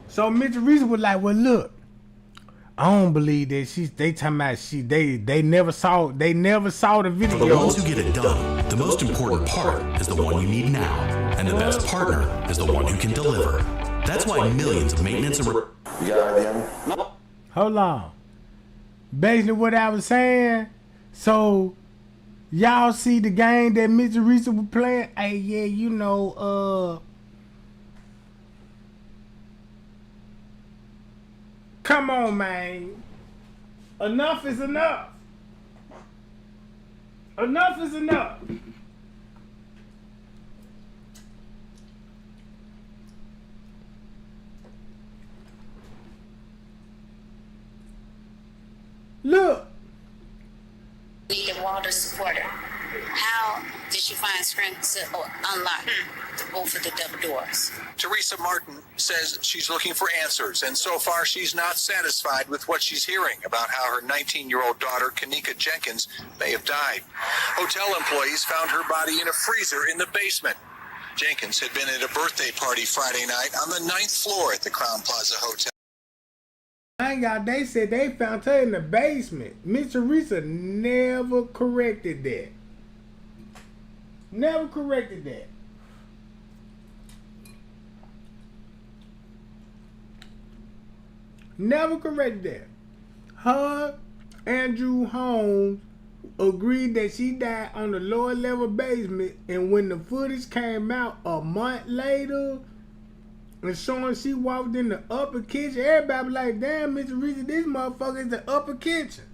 S1: So Miss Teresa was like, well, look, I don't believe that they talking about they never saw the video.
S18: For the ones who get it done, the most important part is the one you need now, and the best partner is the one who can deliver. That's why millions of maintenance and
S1: Hold on. Basically what I was saying, so y'all see the game that Miss Teresa was playing? Hey, yeah, you know, come on, man. Enough is enough. Enough is enough. Look.
S19: Need a water supporter. How did you find strength to unlock both of the double doors?
S20: Teresa Martin says she's looking for answers, and so far she's not satisfied with what she's hearing about how her 19-year-old daughter, Kenneka Jenkins, may have died. Hotel employees found her body in a freezer in the basement. Jenkins had been at a birthday party Friday night on the 9th floor at the Crown Plaza Hotel.
S1: They said they found her in the basement. Miss Teresa never corrected that. Never corrected that. Never corrected that. Her, Andrew Holmes, agreed that she died on the lower level basement, and when the footage came out a month later and showing she walked in the upper kitchen, everybody was like, damn, Mr. Teresa, this motherfucker is the upper kitchen.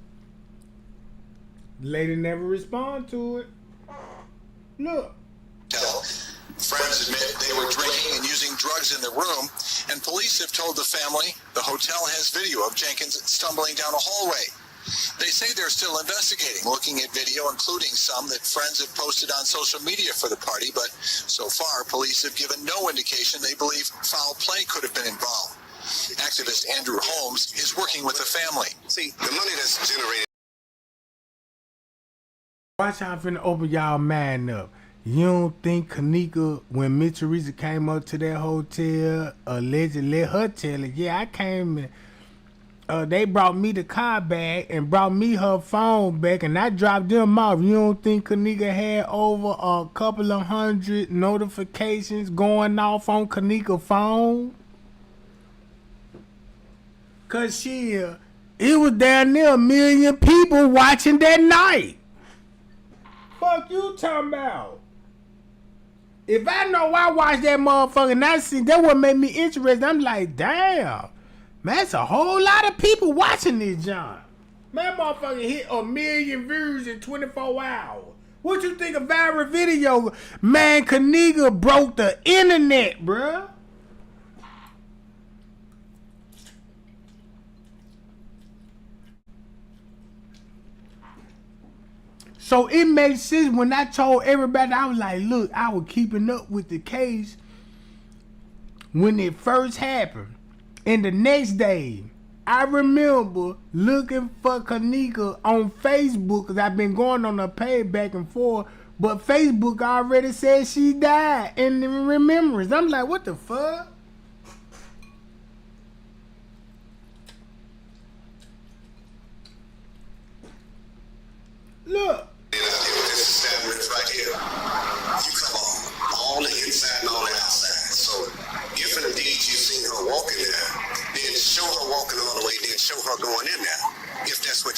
S1: The lady never responded to it. Look.
S20: Friends admit they were drinking and using drugs in the room, and police have told the family the hotel has video of Jenkins stumbling down a hallway. They say they're still investigating, looking at video, including some that friends have posted on social media for the party, but so far, police have given no indication they believe foul play could have been involved. Activist Andrew Holmes is working with the family.
S17: See, the money that's generated.
S1: Watch how I'm finna open y'all mind up. You don't think Kenneka, when Miss Teresa came up to that hotel, allegedly let her tell it, yeah, I came and they brought me the car back and brought me her phone back, and I dropped them off. You don't think Kenneka had over a couple of hundred notifications going off on Kenneka's phone? Cause it was down there 1 million people watching that night. Fuck you talking about? If I know I watched that motherfucker and I see that what made me interested, I'm like, damn, man, that's a whole lot of people watching this, John. Man, motherfucker hit 1 million views in 24 hours. What you think of viral video? Man, Kenneka broke the internet, bruh. So it made sense when I told everybody, I was like, look, I was keeping up with the case when it first happened. And the next day, I remember looking for Kenneka on Facebook, because I've been going on her page back and forth, but Facebook already said she died in the remembrance. I'm like, what the fuck? Look.
S17: This establishment right here, you come on, all the inside and all the outside. So if indeed you've seen her walking there, then show her walking all the way, then show her going in there.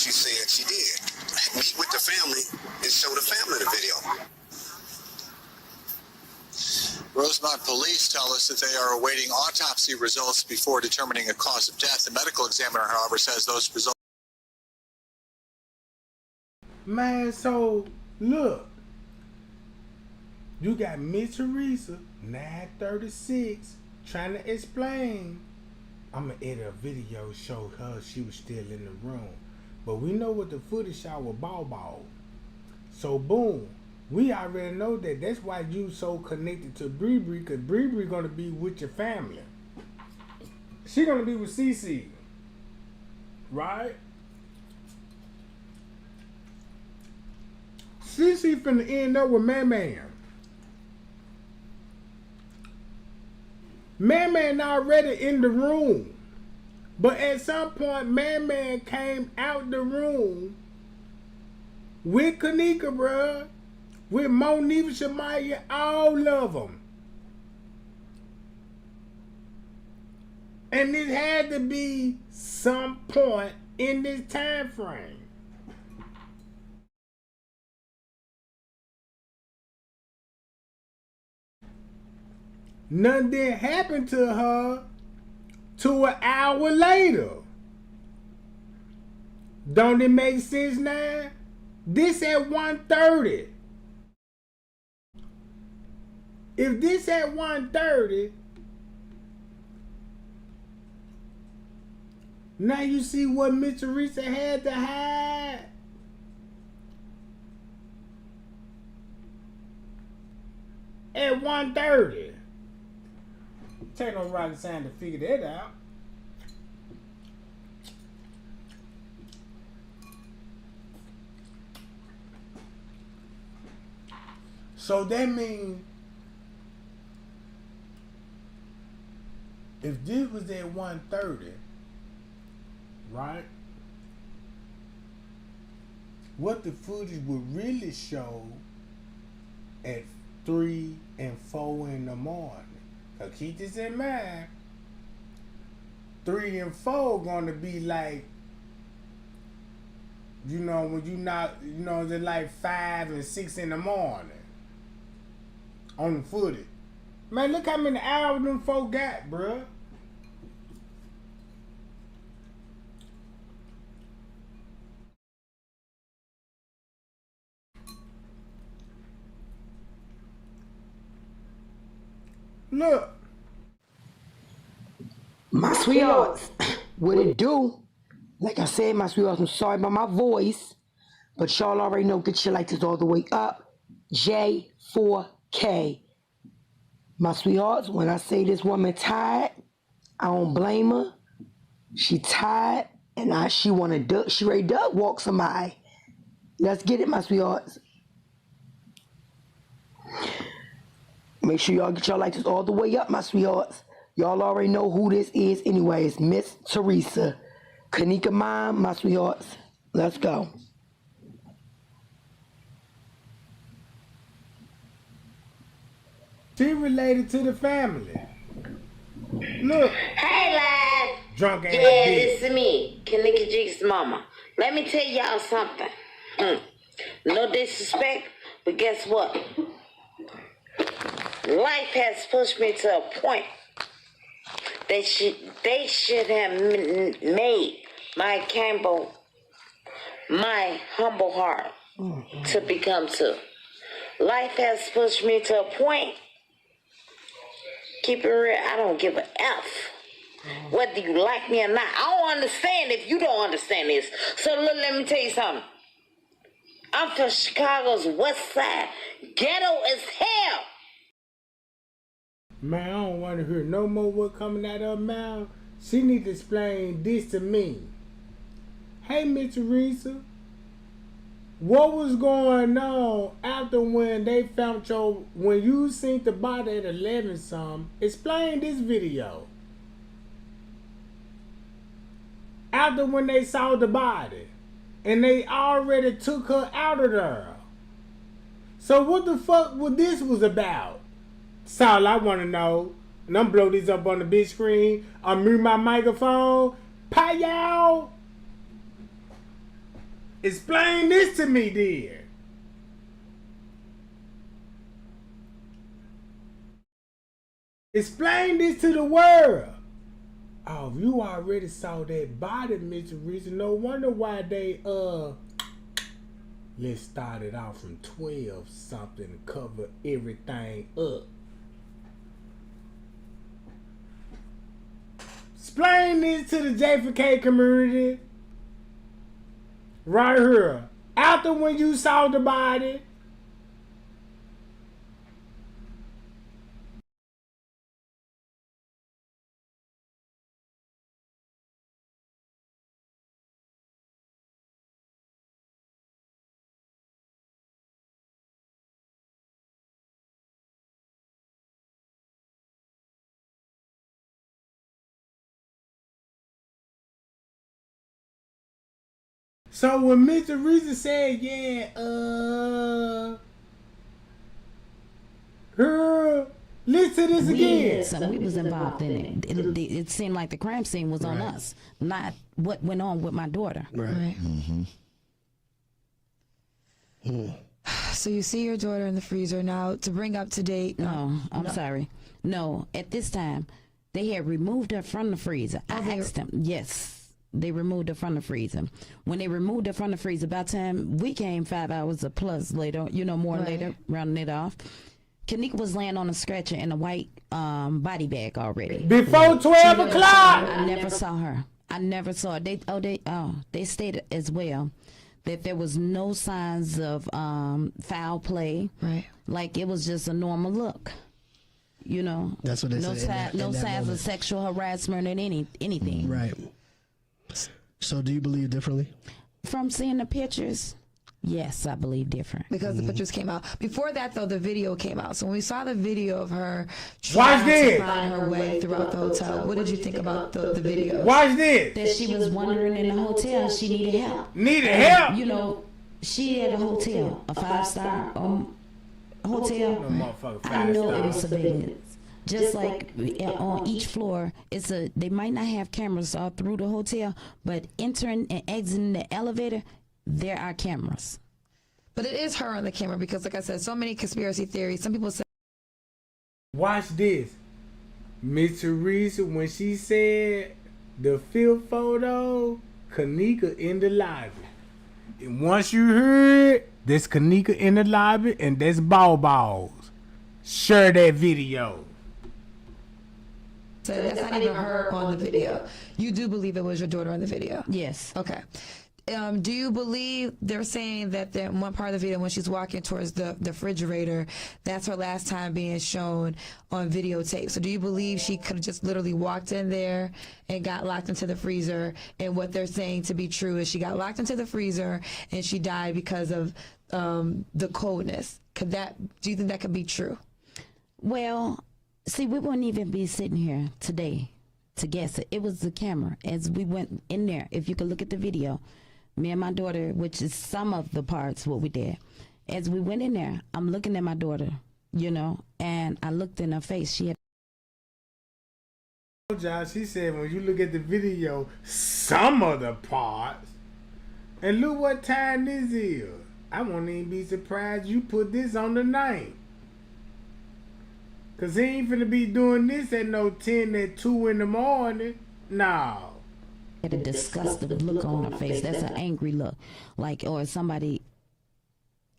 S17: she said she did. Meet with the family and show the family the video. Rosemont police tell us that they are awaiting autopsy results before determining a cause of death. The medical examiner, however, says those results.
S1: Man, so look, you got Miss Teresa, 936, trying to explain. I'm gonna edit a video show her she was still in the room, but we know what the footage shot with Ball. So boom, we already know that. That's why you so connected to Bree, because Bree gonna be with your family. She gonna be with Cece, right? Cece finna end up with Man. Man already in the room. But at some point, Man came out the room with Kenneka, bruh. With Monifa, Shamaya, all of them. And it had to be some point in this time frame. Nothing did happen to her till an hour later. Don't it make sense now? This at 1:30. If this at 1:30, now you see what Miss Teresa had to hide. At 1:30. Take no rocket science to figure that out. So that means if this was at 1:30, right? What the footage would really show at 3 and 4 in the morning. So keep this in mind. 3 and 4 gonna be like, you know, when you not, you know, they're like 5 and 6 in the morning on the footage. Man, look how many hours them folk got, bruh. Look.
S21: My sweethearts, what it do? Like I said, my sweethearts, I'm sorry about my voice, but y'all already know, get your lights all the way up. J4K. My sweethearts, when I say this woman tired, I don't blame her. She tired, and she ready to walk somebody. Let's get it, my sweethearts. Make sure y'all get your lights all the way up, my sweethearts. Y'all already know who this is anyway. It's Miss Teresa. Kenneka mom, my sweethearts. Let's go.
S1: She related to the family. Look.
S22: Hey, lad.
S1: Drunk ass
S22: yeah,
S1: bitch.
S22: This is me, Kenneka G's mama. Let me tell y'all something. No disrespect, but guess what? Life has pushed me to a point that they should have made my Campbell, my humble heart, to become two. Life has pushed me to a point, keep it real, I don't give a F. Whether you like me or not. I don't understand if you don't understand this. So look, let me tell you something. I'm from Chicago's West Side. Ghetto as hell.
S1: Man, I don't want to hear no more what coming out of her mouth. She need to explain this to me. Hey, Miss Teresa, what was going on after when they found when you seen the body at 11 something? Explain this video. After when they saw the body and they already took her out of there. So what the fuck was this was about? That's all I want to know. And I'm blow this up on the big screen. I'm mute my microphone. Pie y'all. Explain this to me, dear. Explain this to the world. Oh, you already saw that body, Mr. Reason. No wonder why they let's start it off from 12 something to cover everything up. Explain this to the JFK community. Right here. After when you saw the body. So when Mr. Reason said, girl, listen to this again.
S9: So we was involved in it. It seemed like the crime scene was on us, not what went on with my daughter.
S10: Right. So you see your daughter in the freezer now. To bring up to date.
S9: No, I'm sorry. No, at this time, they had removed her from the freezer. I asked them. Yes. They removed her from the freezer. When they removed her from the freezer, by the time we came 5 hours or plus later, more later, rounding it off, Kenneka was laying on a stretcher in a white body bag already.
S1: Before 12 o'clock!
S9: I never saw her. I never saw her. They stated as well that there was no signs of foul play.
S10: Right.
S9: Like it was just a normal look.
S7: That's what they said.
S9: No signs of sexual harassment or anything.
S7: Right. So do you believe differently?
S9: From seeing the pictures, yes, I believe different.
S10: Because the pictures came out. Before that, though, the video came out. So when we saw the video of her
S1: Watch
S10: trying
S1: this.
S10: to find her way throughout the hotel, what did you think about the video?
S1: Watch this.
S9: That she was wandering in the hotel. She needed help.
S1: Needed help?
S9: She had a hotel, a 5-star hotel. I know it was surveillance. Just like on each floor, they might not have cameras all through the hotel, but entering and exiting the elevator, there are cameras.
S10: But it is her on the camera because, like I said, so many conspiracy theories. Some people say.
S1: Watch this. Mr. Reese, when she said the fifth photo, Kenneka in the lobby. And once you heard, there's Kenneka in the lobby and there's Balls. Share that video.
S10: So that's not even her on the video. You do believe it was your daughter on the video?
S9: Yes.
S10: Okay. Do you believe they're saying that in one part of the video when she's walking towards the refrigerator, that's her last time being shown on videotape? So do you believe she could have just literally walked in there and got locked into the freezer, and what they're saying to be true is she got locked into the freezer and she died because of the coldness? Do you think that could be true?
S9: Well, see, we wouldn't even be sitting here today to guess it. It was the camera. As we went in there, if you could look at the video, me and my daughter, which is some of the parts what we did, as we went in there, I'm looking at my daughter, and I looked in her face. She had.
S1: Josh, she said when you look at the video, some of the parts, and look what time this is. I won't even be surprised you put this on the night. Cause he ain't finna be doing this at no 10 at 2 in the morning. No.
S9: Had a disgusted look on her face. That's an angry look. Or somebody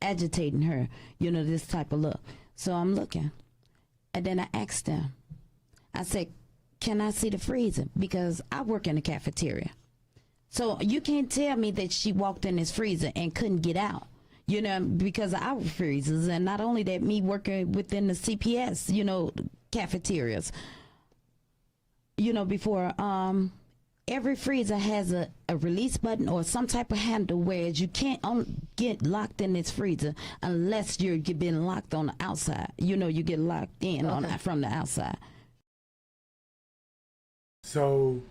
S9: agitating her. This type of look. So I'm looking. And then I asked them. I said, can I see the freezer? Because I work in the cafeteria. So you can't tell me that she walked in this freezer and couldn't get out. Because of our freezers, and not only that, me working within the CPS, cafeterias. Before every freezer has a release button or some type of handle, whereas you can't get locked in this freezer unless you're being locked on the outside. You get locked in from the outside.
S1: So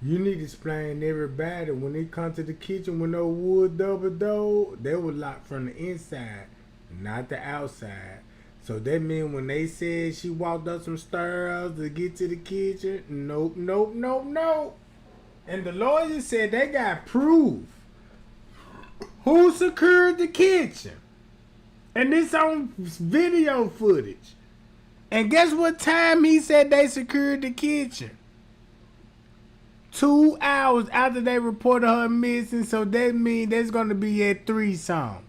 S1: you need to explain to everybody when they come to the kitchen with no wood double door, they were locked from the inside, not the outside. So that means when they said she walked up some stairs to get to the kitchen, nope. And the lawyer said they got proof Who secured the kitchen? And this on video footage. And guess what time he said they secured the kitchen? 2 hours after they reported her missing, so that means that's gonna be at 3 something.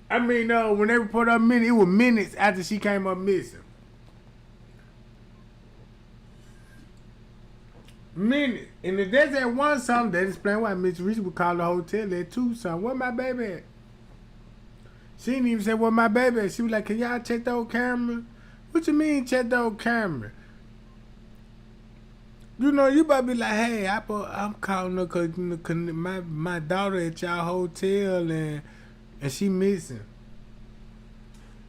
S1: I mean, when they reported her missing, it was minutes after she came up missing. Minutes. And if there's that one something, that explain why Miss Reese would call the hotel at 2 something. Where my baby at? She didn't even say where my baby at. She was like, can y'all check the old camera? What you mean check the old camera? You know, you better be like, hey, I'm calling her because my daughter at y'all hotel and she missing.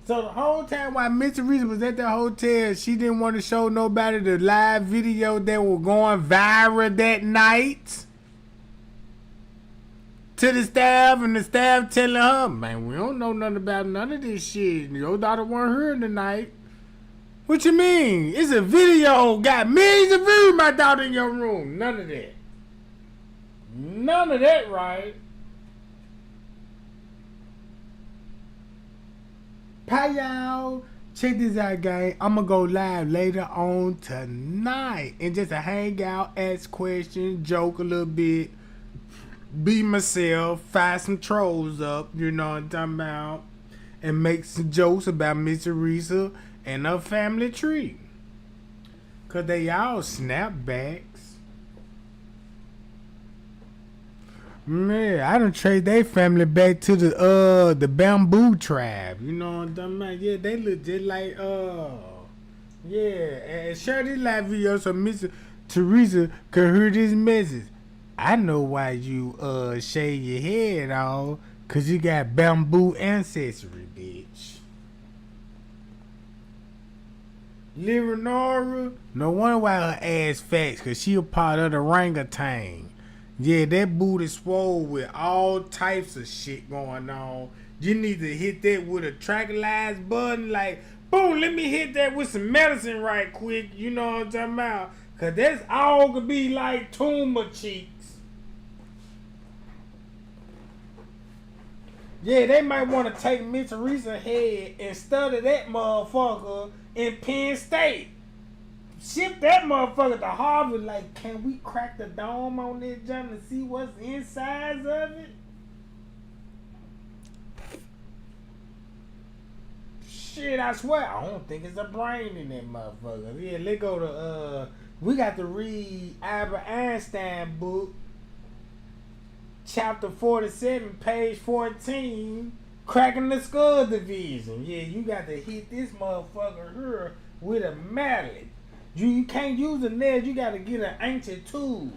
S1: So the whole time while Miss Reese was at the hotel, she didn't want to show nobody the live video that was going viral that night. To the staff, and the staff telling her, man, we don't know nothing about none of this shit. Your daughter weren't here tonight. What you mean? It's a video, got millions of views, my daughter in your room. None of that. None of that, right? Hi, y'all. Check this out, gang. I'm going to go live later on tonight. And just to hang out, ask questions, joke a little bit. Be myself, fire some trolls up, you know what I'm talking about, and make some jokes about Miss Teresa and her family tree. Cause they all snapbacks. Man, I done trade their family back to the bamboo tribe. You know what I'm talking about? Yeah, they look just like yeah. And share this live video so Miss Teresa can hear this message. I know why you shave your head off, cause you got bamboo ancestry, bitch. Leonora, no wonder why her ass fat, cause she a part of the orangutan. Yeah, that booty swole with all types of shit going on. You need to hit that with a tranquilize button, like, boom, let me hit that with some medicine right quick, you know what I'm talking about? Cause that's all could be like tumor cheeks. Yeah, they might want to take Miss Teresa's head and study that motherfucker in Penn State. Ship that motherfucker to Harvard. Like, can we crack the dome on this jump and see what's inside of it? Shit, I swear, I don't think it's a brain in that motherfucker. Yeah, let's go to, we got to read Albert Einstein book. Chapter 47, page 14, cracking the skull division. Yeah, you got to hit this motherfucker here with a mallet. You can't use a nail, you got to get an ancient tool.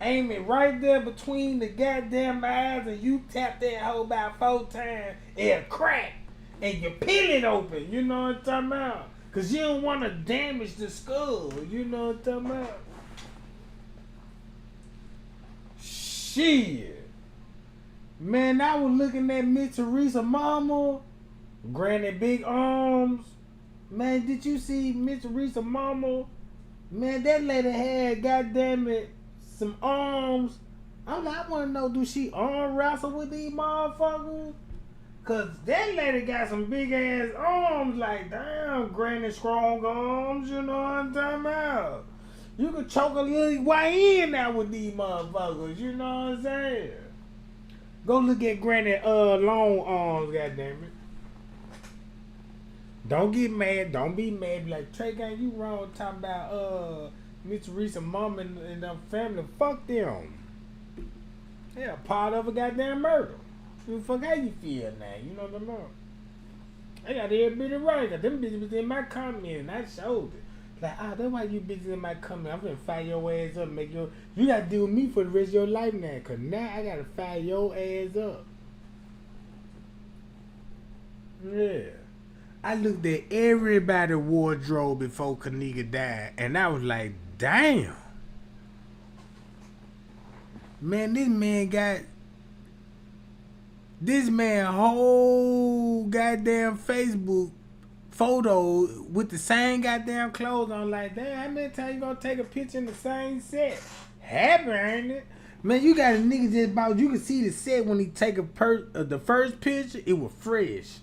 S1: Aim it right there between the goddamn eyes and you tap that hole about 4 times, it'll crack. And you peel it open, you know what I'm talking about? Because you don't want to damage the skull, you know what I'm talking about? Shit. Man, I was looking at Miss Teresa mama, granny big arms. Man, did you see Miss Teresa mama? Man, that lady had, goddamn it, some arms. I want to know, do she arm wrestle with these motherfuckers? Cause that lady got some big ass arms, like, damn, granny strong arms, you know what I'm talking about? You could choke a little YN out with these motherfuckers, you know what I'm saying? Go look at Granny long arms, goddammit. Don't get mad. Don't be mad. Be like, Tregang, you wrong talking about Miss Teresa mom and them family. Fuck them. They a part of a goddamn murder. Fuck how you feel now. You know what I'm saying? I got every bit of right. Them bitches was in my comment and I showed it. Like, that's why you bitches in my comment. I'm gonna fire your ass up and make you gotta deal with me for the rest of your life now. Cause now I gotta fire your ass up. Yeah. I looked at everybody's wardrobe before Kenneka died. And I was like, damn. Man, this man whole goddamn Facebook photo with the same goddamn clothes on. Like, damn, how many times you gonna take a picture in the same set? Happy, ain't it? Man, you got a nigga just about, you can see the set when he take the first picture, it was fresh.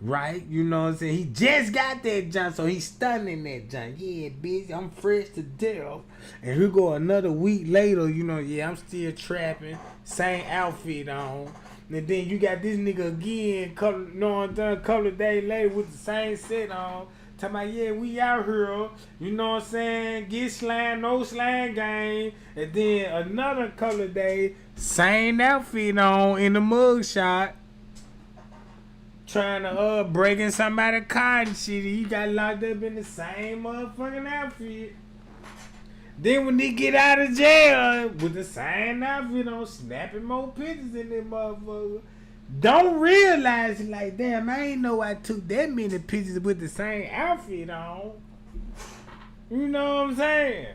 S1: Right? You know what I'm saying? He just got that junk, so he's stunning that junk. Yeah, bitch, I'm fresh to death. And here go another week later, you know, yeah, I'm still trapping. Same outfit on. And then you got this nigga again, a couple of days later with the same set on. Talking about, yeah, we out here. You know what I'm saying? Get slang, no slang game. And then another couple of days, same outfit on in the mug shot. Trying to breaking somebody's car and shit, and you got locked up in the same motherfucking outfit. Then when they get out of jail with the same outfit on, snapping more pictures in them motherfucker. Don't realize it like, damn, I ain't know I took that many pictures with the same outfit on. You know what I'm saying?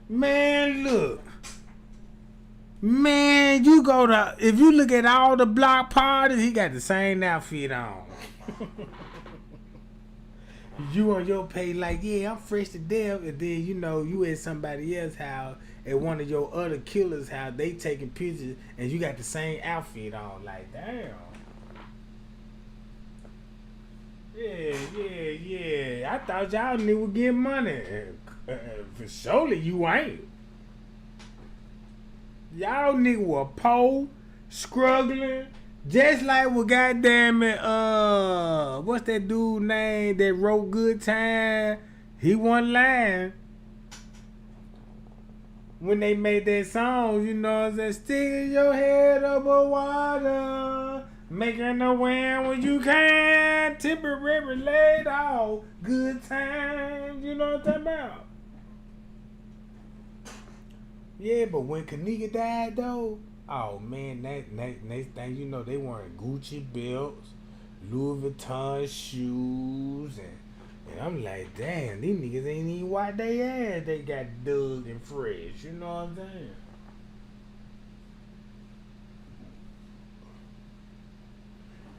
S1: Man, look. Man, if you look at all the block parties, he got the same outfit on. You on your page like, yeah, I'm fresh to death, and then you know you at somebody else's house, at one of your other killers' house, they taking pictures, and you got the same outfit on. Like, damn. Yeah. I thought y'all niggas would get money. For surely you ain't. Y'all niggas were poor, struggling, just like what goddamn it, what's that dude name that wrote Good Time? He wasn't lying. When they made that song, you know what I'm saying? Sticking your head above water, making a wind when you can, temporary laid off, good times, you know what I'm talking about? Yeah, but when Kenneka died though, oh man, next thing you know, they wearing Gucci belts, Louis Vuitton shoes, and I'm like, damn, these niggas ain't even wipe their ass. They got dug and fresh, you know what I'm saying?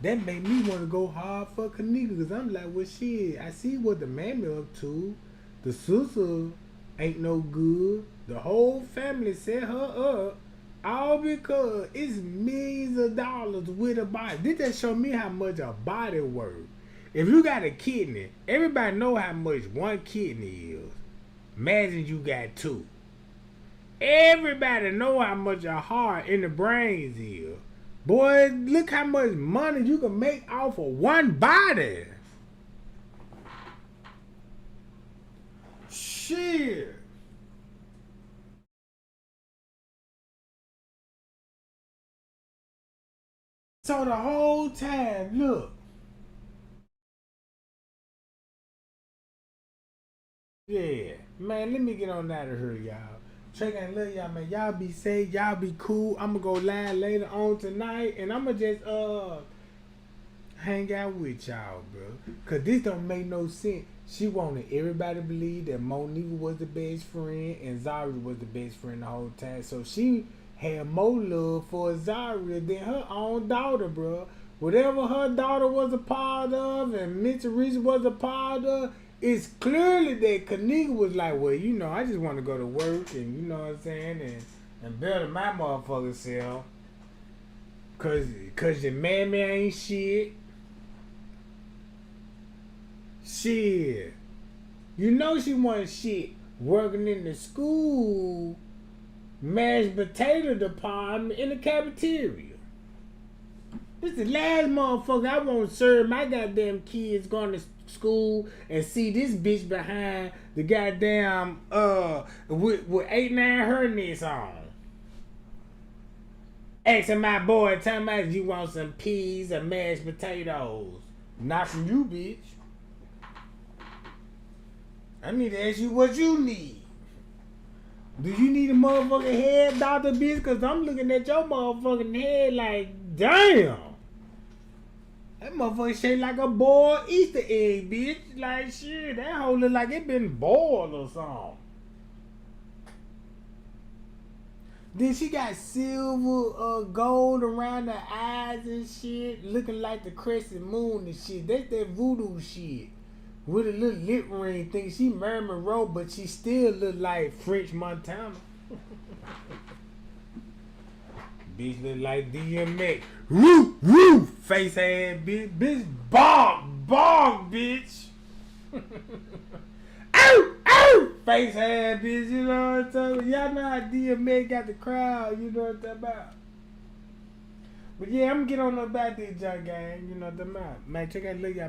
S1: That made me want to go hard for Kenneka, because I'm like, well, shit, I see what the mammy up to. The sister ain't no good. The whole family set her up, all because it's millions of dollars with a body. This just show me how much a body worth. If you got a kidney, everybody know how much one kidney is. Imagine you got two. Everybody know how much a heart in the brains is. Boy, look how much money you can make off of one body. Shit. So the whole time, look. Yeah, man, let me get on out of here, y'all. Tregang, love y'all, man. Y'all be safe, y'all be cool. I'ma go live later on tonight, and I'ma just hang out with y'all, bro. Cause this don't make no sense. She wanted everybody to believe that Monique was the best friend and Zaria was the best friend the whole time. So she had more love for Zaria than her own daughter, bro. Whatever her daughter was a part of and Mitch Reese was a part of, it's clearly that Kenneka was like, well, you know, I just want to go to work and, you know what I'm saying, and better my motherfucking self. Cause your mammy ain't shit. Shit. You know she wasn't shit working in the school mashed potato department in the cafeteria. This is the last motherfucker I want to serve my goddamn kids going to school and see this bitch behind the goddamn with 8-9 hairnets on. Asking my boy, talking about you want some peas or mashed potatoes. Not from you, bitch. I need to ask you what you need. Do you need a motherfucking head doctor, bitch? Cause I'm looking at your motherfucking head like, damn. That motherfucker shaped like a boiled Easter egg, bitch. Like, shit, that hoe look like it been boiled or something. Then she got silver, gold around her eyes and shit, looking like the crescent moon and shit. That's that voodoo shit. With a little lip ring thing. She Marilyn Monroe, but she still look like French Montana. Bitch look like DMX. Woo, woo, face ass bitch. Bitch, bog, bitch. Ow, ow, face ass bitch. You know what I'm talking about? Y'all know how DMX got the crowd. You know what I'm talking about? But yeah, I'm gonna get on about this junk gang. You know what I'm talking about? Man, check out, look y'all.